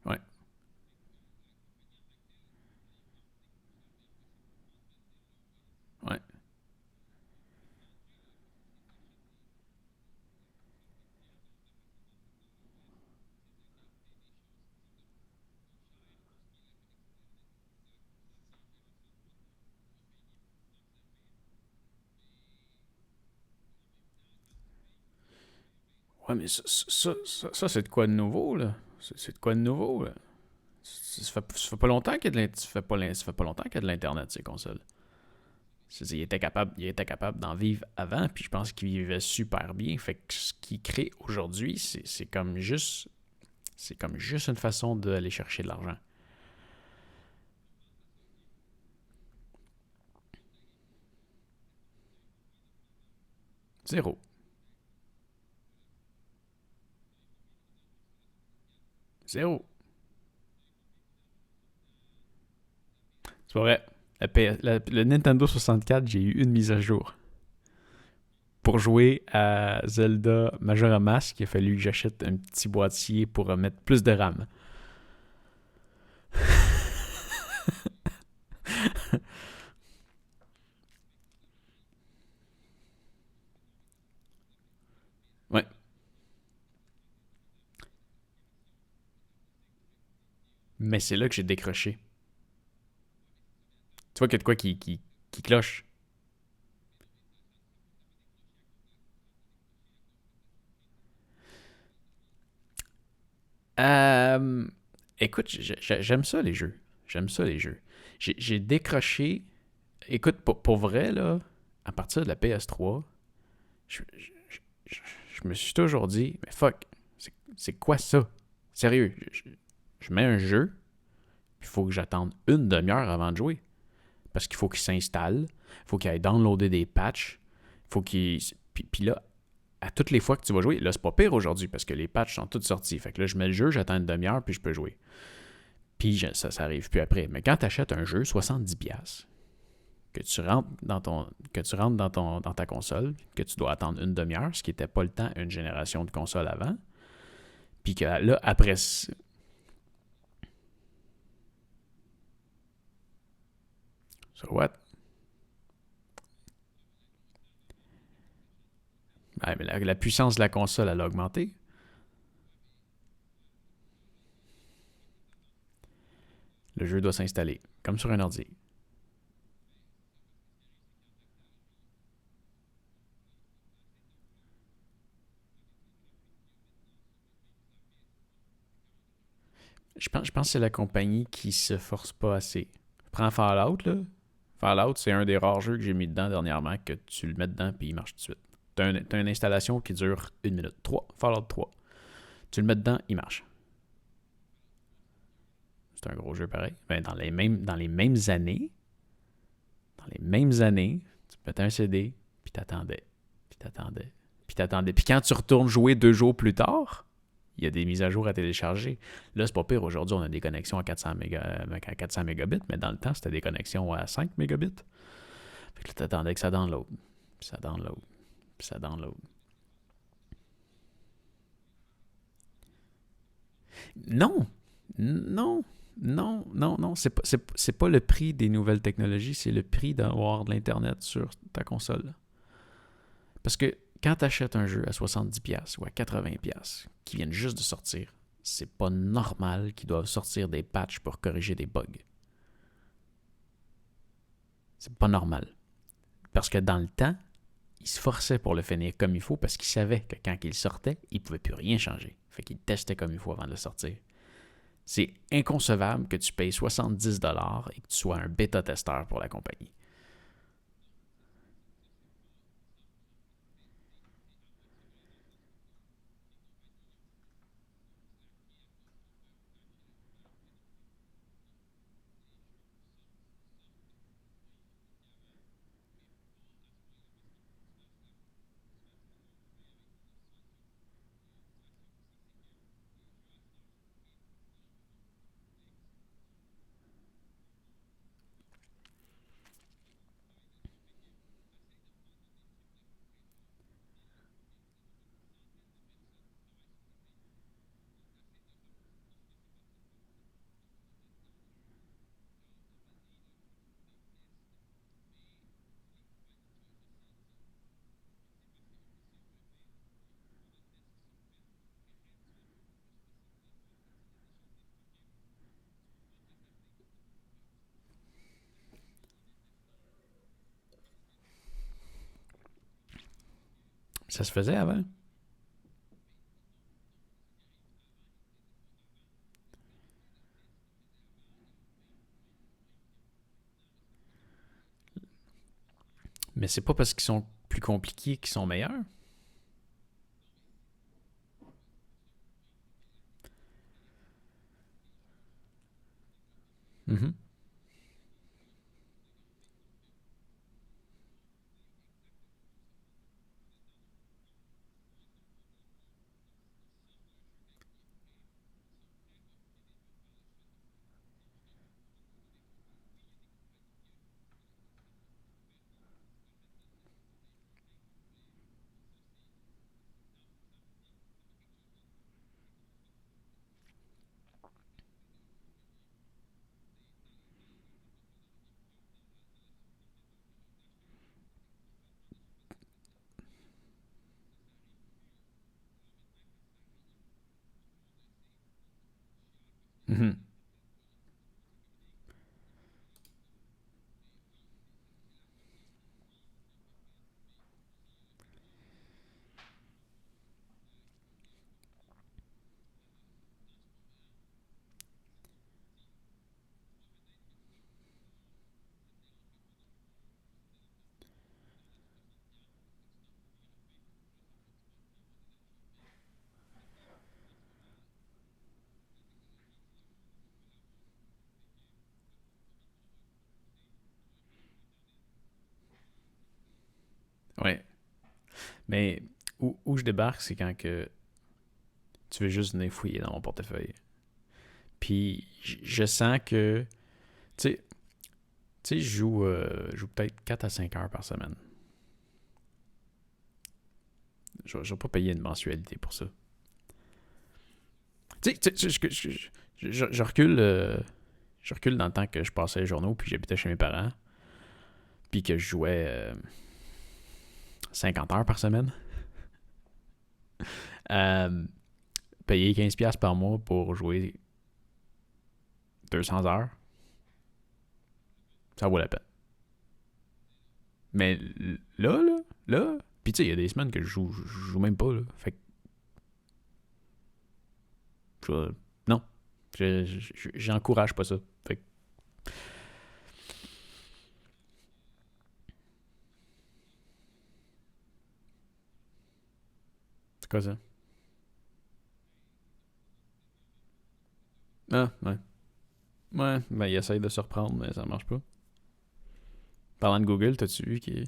Ouais. Ouais. Ouais, mais ça, c'est de quoi de nouveau, là? C'est de quoi de nouveau, là? Ça fait pas longtemps qu'il y a de ça fait pas longtemps qu'il y a de l'Internet, ces consoles. Il était capable d'en vivre avant, puis je pense qu'il vivait super bien. Fait que ce qu'il crée aujourd'hui, c'est comme juste une façon d'aller chercher de l'argent. Zéro. Zéro. C'est pas vrai. Le Nintendo 64, j'ai eu une mise à jour. Pour jouer à Zelda Majora Mask, il a fallu que j'achète un petit boîtier pour mettre plus de RAM. Ouais. Mais c'est là que j'ai décroché. Tu vois qu'il y a de quoi qui cloche. Euh, Écoute, j'aime ça les jeux. J'aime ça les jeux. J'ai décroché. Écoute, pour vrai, là, à partir de la PS3, je me suis toujours dit, mais fuck, c'est quoi ça? Sérieux, je mets un jeu, puis il faut que j'attende une demi-heure avant de jouer. Parce qu'il faut qu'il s'installe, il faut qu'il aille downloader des patchs, il faut qu'il. Puis là, à toutes les fois que tu vas jouer, là, c'est pas pire aujourd'hui parce que les patchs sont tous sortis. Fait que là, je mets le jeu, j'attends une demi-heure, puis je peux jouer. Puis ça arrive plus après. Mais quand tu achètes un jeu 70$, que tu rentres dans ta console, que tu dois attendre une demi-heure, ce qui n'était pas le temps une génération de console avant, puis que là, après. So what? Ouais, mais la puissance de la console, elle a augmenté. Le jeu doit s'installer, comme sur un ordi. Je pense que c'est la compagnie qui se force pas assez. Prends Fallout, là. Fallout, c'est un des rares jeux que j'ai mis dedans dernièrement que tu le mets dedans puis il marche tout de suite. T'as une installation qui dure une minute. 3. Fallout 3. Tu le mets dedans, il marche. C'est un gros jeu pareil. Ben, dans les mêmes années, tu mettais un CD, puis t'attendais, puis t'attendais, puis t'attendais. Puis quand tu retournes jouer 2 jours plus tard, il y a des mises à jour à télécharger. Là, c'est pas pire. Aujourd'hui, on a des connexions à 400 mégabits, mais dans le temps, c'était des connexions à 5 mégabits. Fait que là, t'attendais que ça download, puis ça download, puis ça download. Non, non, non, non, non. C'est pas le prix des nouvelles technologies, c'est le prix d'avoir de l'Internet sur ta console. Parce que quand tu achètes un jeu à 70$ ou à 80$ qui viennent juste de sortir, c'est pas normal qu'ils doivent sortir des patchs pour corriger des bugs. C'est pas normal. Parce que dans le temps, ils se forçaient pour le finir comme il faut parce qu'ils savaient que quand il sortait, ils ne pouvaient plus rien changer. Fait qu'ils testaient comme il faut avant de le sortir. C'est inconcevable que tu payes 70$ et que tu sois un bêta-testeur pour la compagnie. Ça se faisait avant? Mais c'est pas parce qu'ils sont plus compliqués qu'ils sont meilleurs. Mhm. Mhm. Ouais. Mais où je débarque, c'est quand que tu veux juste venir fouiller dans mon portefeuille. Puis je sens que, tu sais, je joue peut-être 4 à 5 heures par semaine. Je vais pas payer une mensualité pour ça. Je recule, je recule dans le temps que je passais les journaux, puis j'habitais chez mes parents, puis que je jouais 50 heures par semaine. Euh, Payer 15$ par mois pour jouer 200 heures, ça vaut la peine. Mais là, puis tu sais, il y a des semaines que je joue même pas, là. Fait que, non, j'encourage pas ça. Fait que, c'est quoi ça? Ah, ouais. Ouais, ben il essaye de se reprendre, mais ça marche pas. Parlant de Google, t'as-tu vu qui.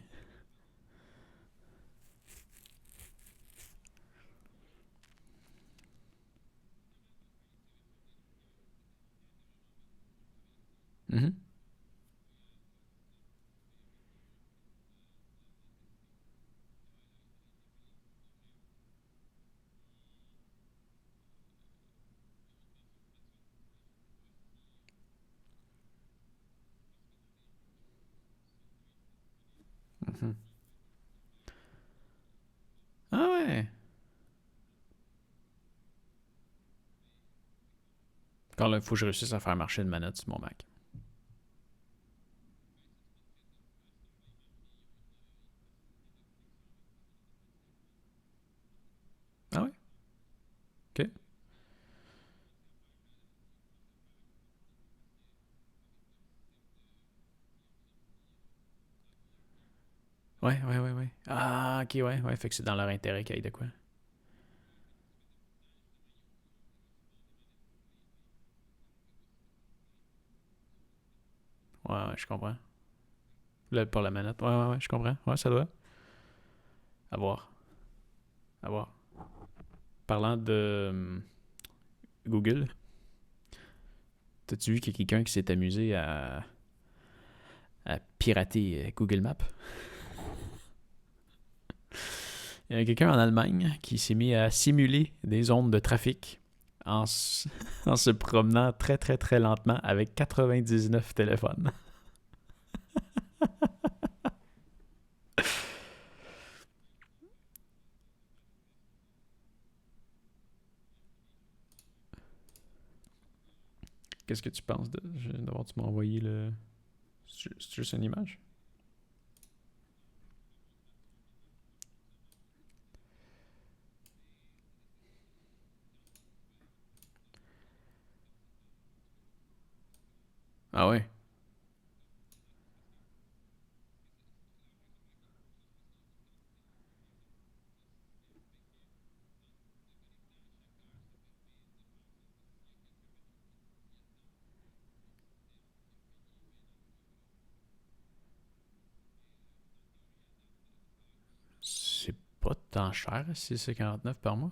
Mhm. Mhm. Ah ouais. Quand il faut que je réussisse à faire marcher une manette sur mon Mac. Ah ouais? Ok. Ouais. Ah, ok, ouais. Fait que c'est dans leur intérêt qu'il y ait de quoi. Ouais, je comprends. Là, pour la manette. Ouais, je comprends. Ouais, ça doit. À voir. À voir. Parlant de Google, t'as-tu vu qu'il y a quelqu'un qui s'est amusé à pirater Google Maps? Il y a quelqu'un en Allemagne qui s'est mis à simuler des zones de trafic en, en se promenant très très très lentement avec 99 téléphones. Qu'est-ce que tu penses de d'avoir tu m'as envoyé le. C'est juste une image? Ah ouais? C'est pas tant cher, 6,49 par mois.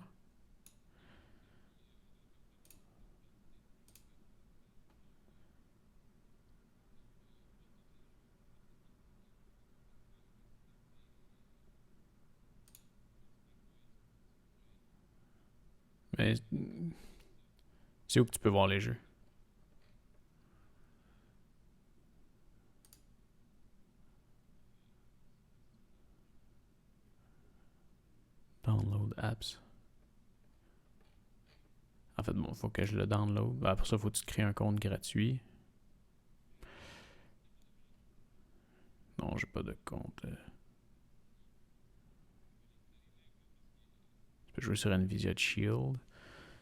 Mais c'est où que tu peux voir les jeux? Download apps. En fait, bon, faut que je le download. Après ça, faut que tu te crées un compte gratuit. Non, j'ai pas de compte. Tu peux jouer sur Nvidia Shield.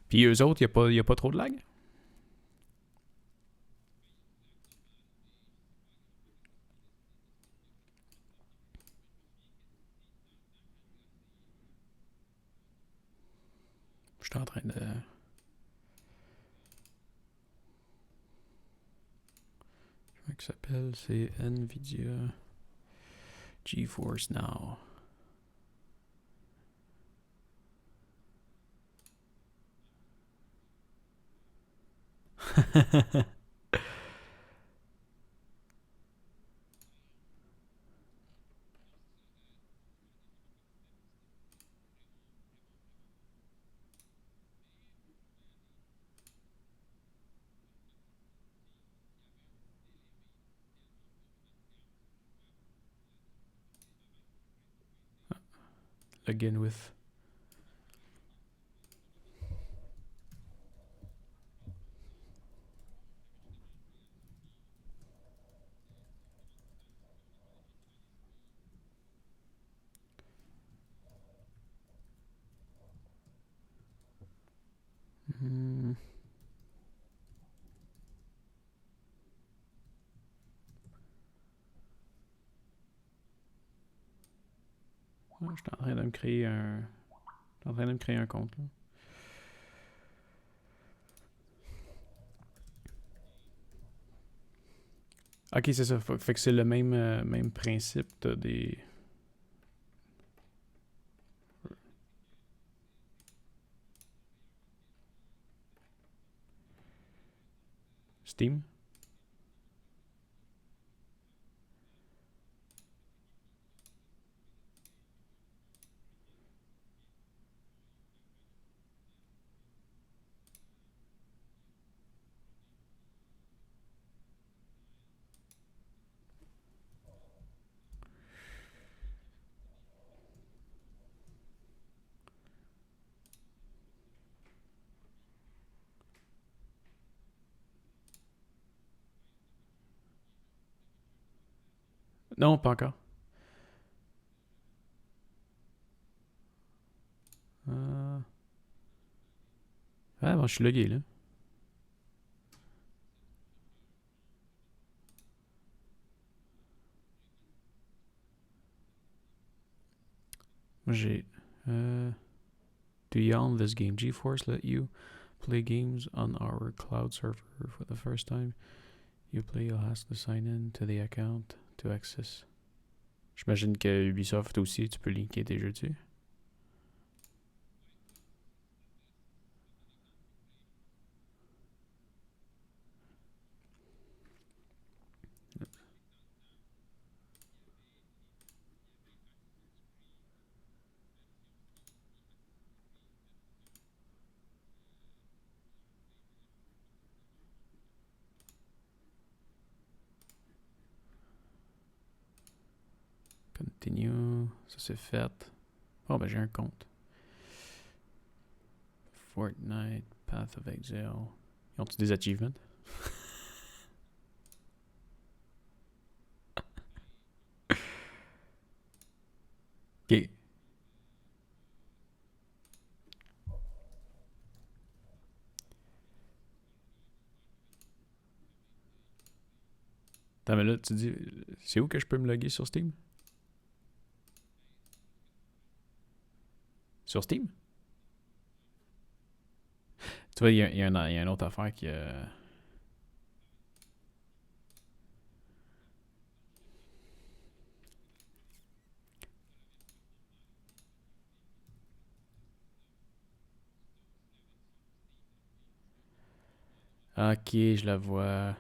Puis eux autres, y a pas trop de lag? Je suis en train de. Comment ça s'appelle? C'est Nvidia GeForce Now. Login with. Hmm. Je suis en train de me créer un. Je suis en train de me créer un compte. Là. Ok, c'est ça. Fait que c'est le même principe. T'as des. Steam. Non, pas encore. Euh... Ah, bon, je suis logué là. Moi j'ai. Euh... Do you own this game? GeForce let you play games on our cloud server for the first time. You play, you'll have to sign in to the account to access. J'imagine que Ubisoft aussi, tu peux linker tes jeux dessus. Continue. Ça c'est fait. Oh, ben j'ai un compte. Fortnite, Path of Exile. Ils ont-tu des achievements? Ok. Attends, mais là, tu dis, c'est où que je peux me loguer sur Steam? Sur Steam? Tu vois, il y a une autre affaire qui... Ok, je la vois.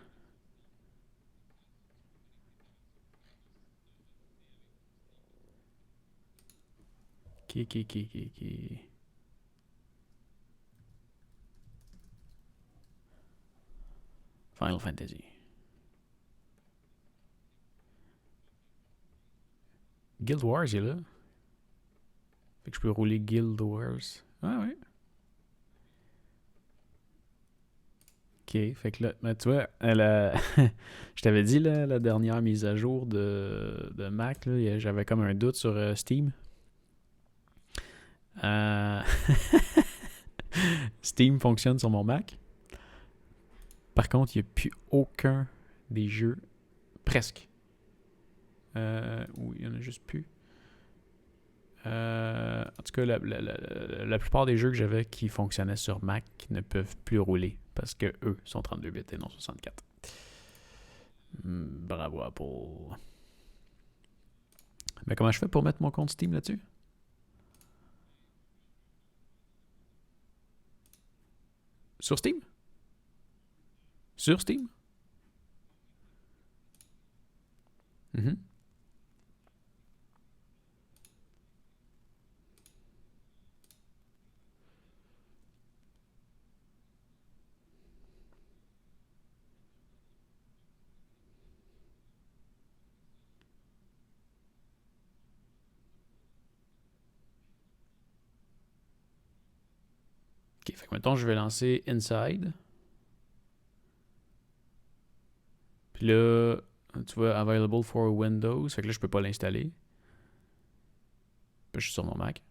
Ok. Final Fantasy. Guild Wars est là. Fait que je peux rouler Guild Wars. Ah ouais. Ok, fait que là, ben, tu vois, je t'avais dit là, la dernière mise à jour de Mac, là, j'avais comme un doute sur Steam. Euh, Steam fonctionne sur mon Mac. Par contre, il n'y a plus aucun des jeux, presque. Ou il y en a juste plus. En tout cas, la plupart des jeux que j'avais qui fonctionnaient sur Mac ne peuvent plus rouler parce que eux sont 32 bits et non 64. Bravo Apple. Mais comment je fais pour mettre mon compte Steam là-dessus? Sur Steam? Sur Steam? Mhm. Ok, fait que mettons, je vais lancer Inside. Puis là, tu vois, Available for Windows. Fait que là, je peux pas l'installer. Puis je suis sur mon Mac.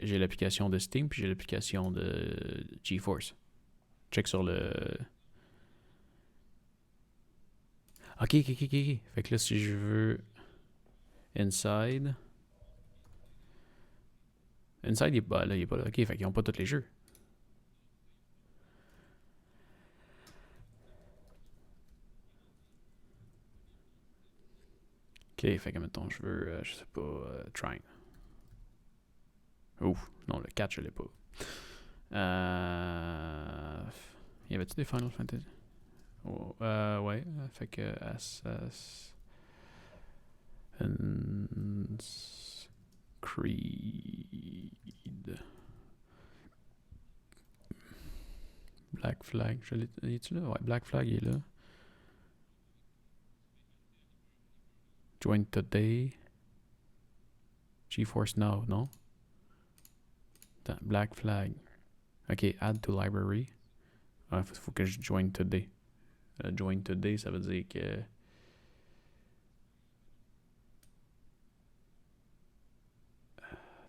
J'ai l'application de Steam, puis j'ai l'application de GeForce. Check sur le. Ok. Fait que là, si je veux Inside. Inside, il est pas là. Ok, fait qu'ils ont pas tous les jeux. Ok, fait que mettons, je veux, je sais pas, Trine. Ouf, non, le 4, je l'ai pas. Y avait-tu des Final Fantasy? Oh, ouais, fait que Assassin's Creed. Black Flag, est-tu là? Ouais, Black Flag il est là. Join Today. GeForce Now, non? Attends, Black Flag. Ok, add to library. Ah, faut que je join today. Join today, ça veut dire que.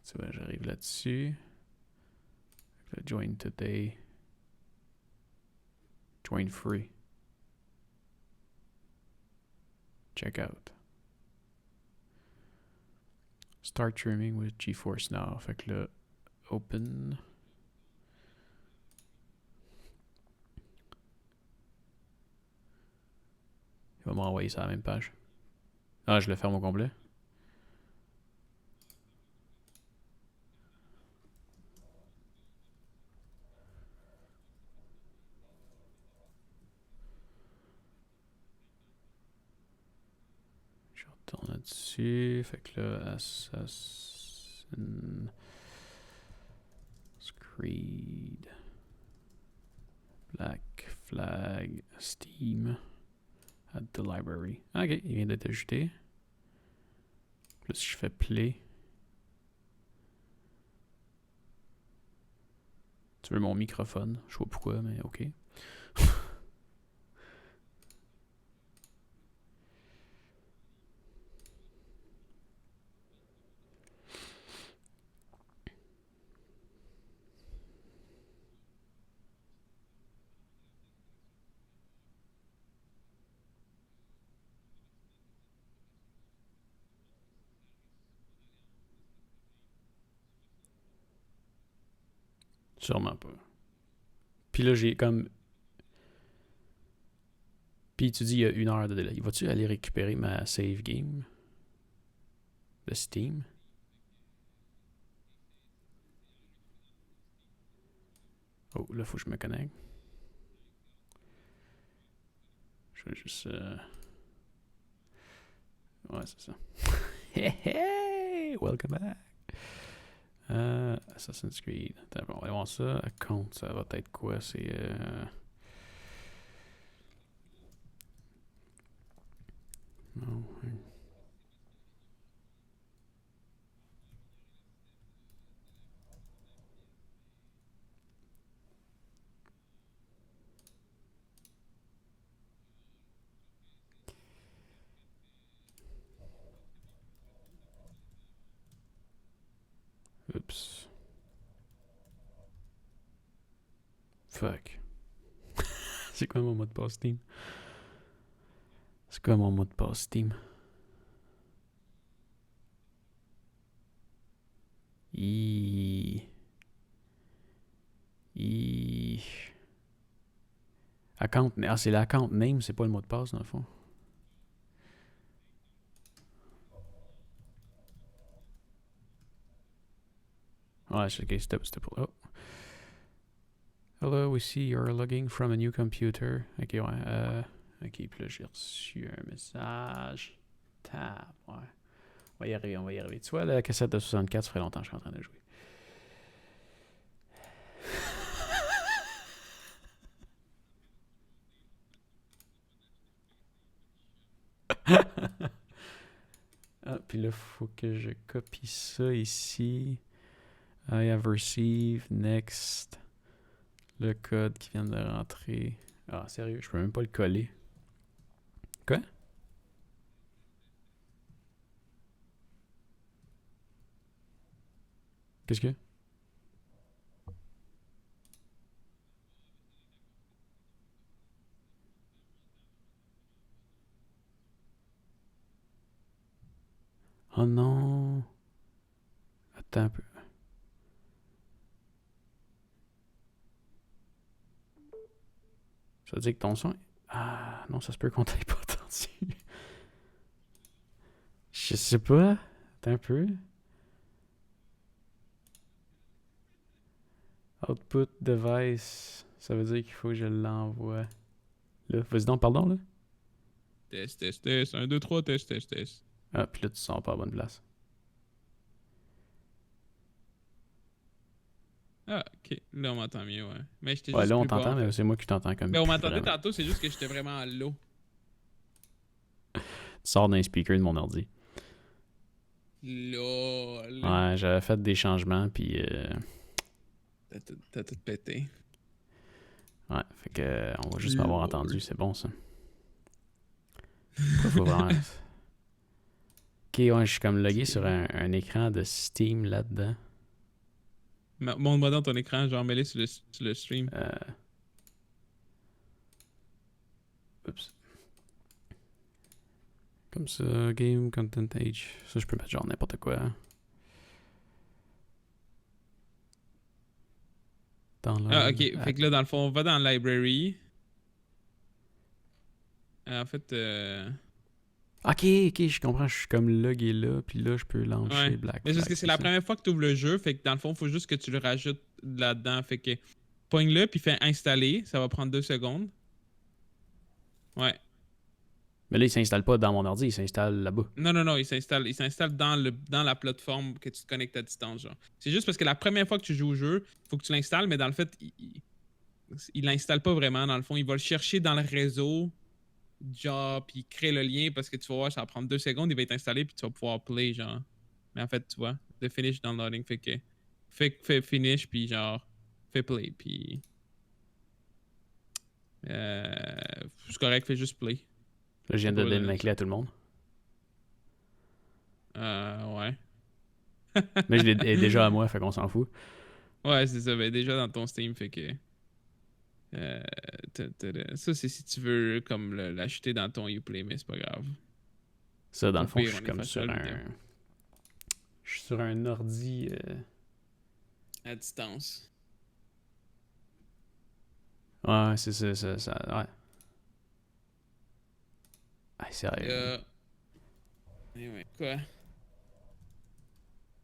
Tu vois, j'arrive là-dessus. Join today. Join free. Check out. Start streaming with GeForce Now. Fait que là, open. Il va m'envoyer ça à la même page. Ah, je le ferme au complet. Je retourne là-dessus. Fait que là, Assassin's Creed. Black Flag. Steam. Add to library. Ok, il vient d'être ajouté. Là, si je fais play. Tu veux mon microphone? Je sais pas pourquoi, mais ok. Sûrement pas. Puis là, j'ai comme... Puis tu dis il y a 1 heure de délai. Vas-tu aller récupérer ma save game de Steam? Oh, là, faut que je me connecte. Je vais juste... Ouais, c'est ça. Hey, hey! Welcome back! Assassin's Creed. Attends, on va voir ça. Account, ça va être quoi? C'est... Non. Oups. Fuck. C'est quoi mon mot de passe Steam? C'est quoi mon mot de passe Steam? Account... Ah, c'est l'account name, c'est pas le mot de passe dans le fond. Ouais, c'est ok, c'était pour... Oh. Hello, we see you're logging from a new computer. Ok, ouais. Ok, puis là, j'ai reçu un message. Tab, ouais. On va y arriver, on va y arriver. Tu vois, la cassette de 64, ça ferait longtemps que je suis en train de jouer. Ah, puis là, faut que je copie ça ici. I have received, next. Le code qui vient de rentrer. Ah, sérieux, je peux même pas le coller. Quoi? Qu'est-ce que? Oh non. Attends un peu. Ça veut dire que ton son... Ah, non, ça se peut qu'on t'aille pas entendu. Je sais pas. Attends un peu. Output device. Ça veut dire qu'il faut que je l'envoie. Là, vas-y donc, pardon, là. Test, test, test. 1, 2, 3, test, test, test. Ah, puis là, tu sors pas à bonne place. Ah, ok. Là, on m'entend mieux, ouais. Mais j'étais Ouais, juste là, on plus bas, t'entend, en mais fait. c'est moi qui t'entends comme Mais on plus m'entendait vraiment. tantôt, c'est juste que j'étais vraiment à l'eau. Tu sors d'un speaker de mon ordi. LOL. Ouais, j'avais fait des changements, puis... T'as tout pété. Ouais, fait que on va juste m'avoir LOL. entendu, c'est bon, ça. Pourquoi faut vraiment... Ok, ouais, je suis comme logué sur un écran de Steam là-dedans. Montre-moi dans ton écran, genre mets-le sur le stream. Oups. Comme ça, Game Content Page. Ça, je peux mettre genre n'importe quoi. Ah, ok. Fait que là, dans le fond, on va dans Library. En fait, Ok, je comprends. Je suis comme logué là, puis là, je peux lancer ouais. Black Mais c'est Flag. parce que c'est la première fois que tu ouvres le jeu, fait que dans le fond, il faut juste que tu le rajoutes là-dedans. Fait que pogne-le, puis fais installer. Ça va prendre 2 secondes. Ouais. Mais là, il s'installe pas dans mon ordi, il s'installe là-bas. Non, il s'installe dans la plateforme que tu te connectes à distance, genre. C'est juste parce que la première fois que tu joues au jeu, il faut que tu l'installes, mais dans le fait, il l'installe pas vraiment, dans le fond. Il va le chercher dans le réseau, genre, puis il crée le lien, parce que tu vas voir, ça va prendre 2 secondes, il va être installé, puis tu vas pouvoir play, genre. Mais en fait, tu vois, the finish downloading, fait que... Fais finish, puis genre, fais play, puis... c'est correct, fais juste play. Là, je viens de donner ma clé à tout le monde. Ouais. Mais je l'ai déjà à moi, fait qu'on s'en fout. Ouais, c'est ça. Ben, déjà dans ton Steam, fait que. Ça, c'est si tu veux comme l'acheter dans ton Uplay, mais c'est pas grave. Ça, dans Au le fond, je pire, suis on comme effacera sur la vidéo. un... Je suis sur un ordi... À distance. Ouais, c'est ça, ouais. Ah, sérieux. Anyway, quoi?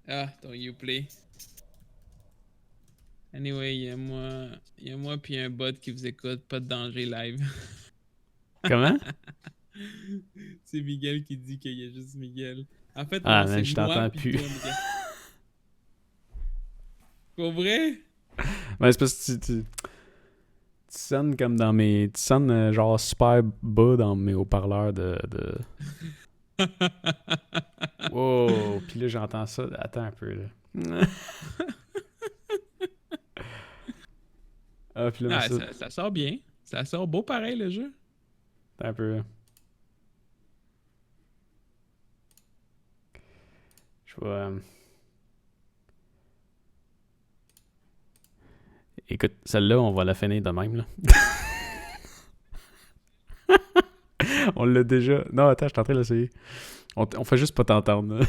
Ah, ton Uplay. Anyway, il y a moi puis un bot qui vous écoute, pas de danger live. Comment? C'est Miguel qui dit qu'il y a juste Miguel. En fait, Ah, non, man, c'est je moi t'entends puis plus. toi, Miguel. Pour vrai? Ouais, c'est parce que tu sonnes comme dans mes... Tu sonnes genre super bas dans mes haut-parleurs de... Wow! Puis là, j'entends ça. Attends un peu, là. Ah, puis là, Ah, ça... ça sort bien. Ça sort beau pareil, le jeu. Attends un peu, là. Je vais... Écoute, celle-là, on va la finir de même, là. On l'a déjà... Non, attends, je suis en train d'essayer. On fait juste pas t'entendre, là.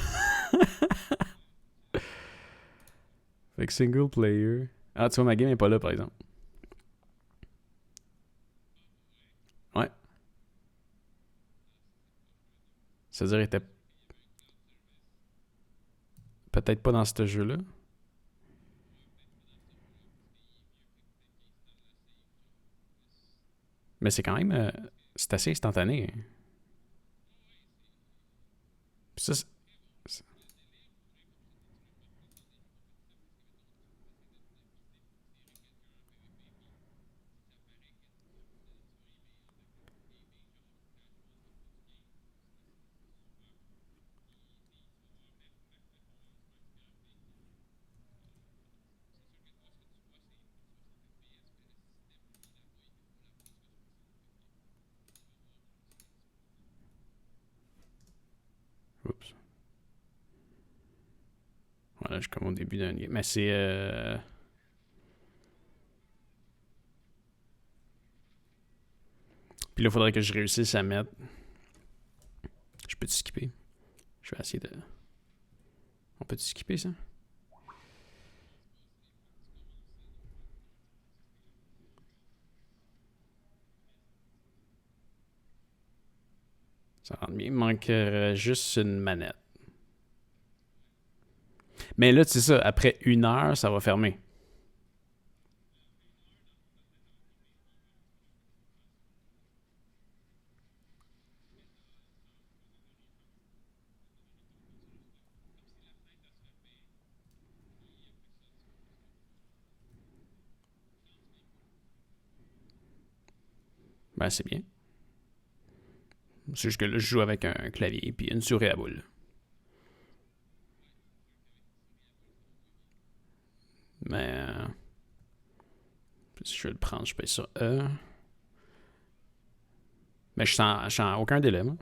Fait que single player... Ah, tu vois, ma game est pas là, par exemple. Ouais. C'est-à-dire, elle était peut-être pas dans ce jeu-là. Mais c'est quand même... c'est assez instantané. Puis ça, oups. Voilà, je suis comme au début d'un game. Mais c'est... Puis là, il faudrait que je réussisse à mettre... Je peux-tu skipper? Je vais essayer de... On peut-tu skipper ça? Ça rentre bien. Il manque juste une manette. Mais là, tu sais ça, après 1 heure, ça va fermer. Ben, c'est bien. C'est juste que là, je joue avec un clavier puis une souris à boule. Mais... si je veux le prendre, je paye sur E. Mais je sens aucun délai, moi.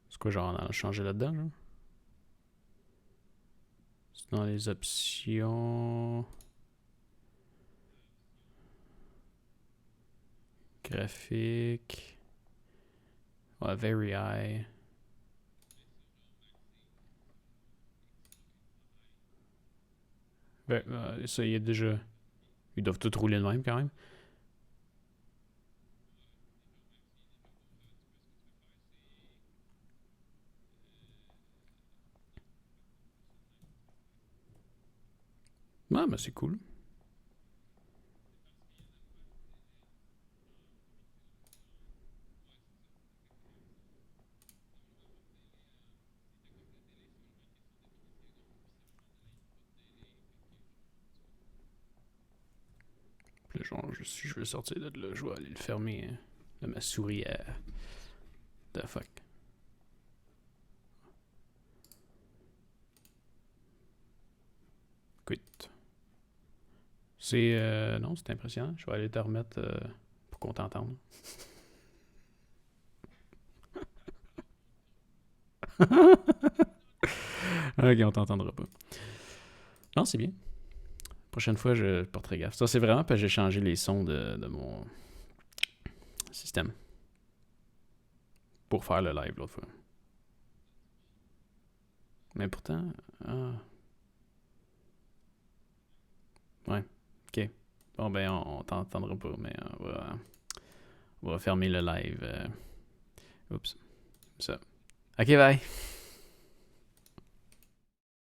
C'est quoi, genre, on a changé là-dedans, genre? C'est dans les options... Graphique... Ouais, very high... Ben, ça, il y a déjà... Ils doivent tout rouler de même, quand même. Ouais, mais c'est cool. Puis là, genre, si je veux sortir de là, je vais aller le fermer de ma souris à... The fuck. Quit. C'est... non, c'est impressionnant. Je vais aller te remettre pour qu'on t'entende. Ok, on t'entendra pas. Non, c'est bien. Prochaine fois, je porterai gaffe. Ça, c'est vraiment parce que j'ai changé les sons de mon... système. Pour faire le live l'autre fois. Mais pourtant... Ouais, ok. Bon, ben, on t'entendra pas, mais on va fermer le live. Oups. Ça. Ok, bye.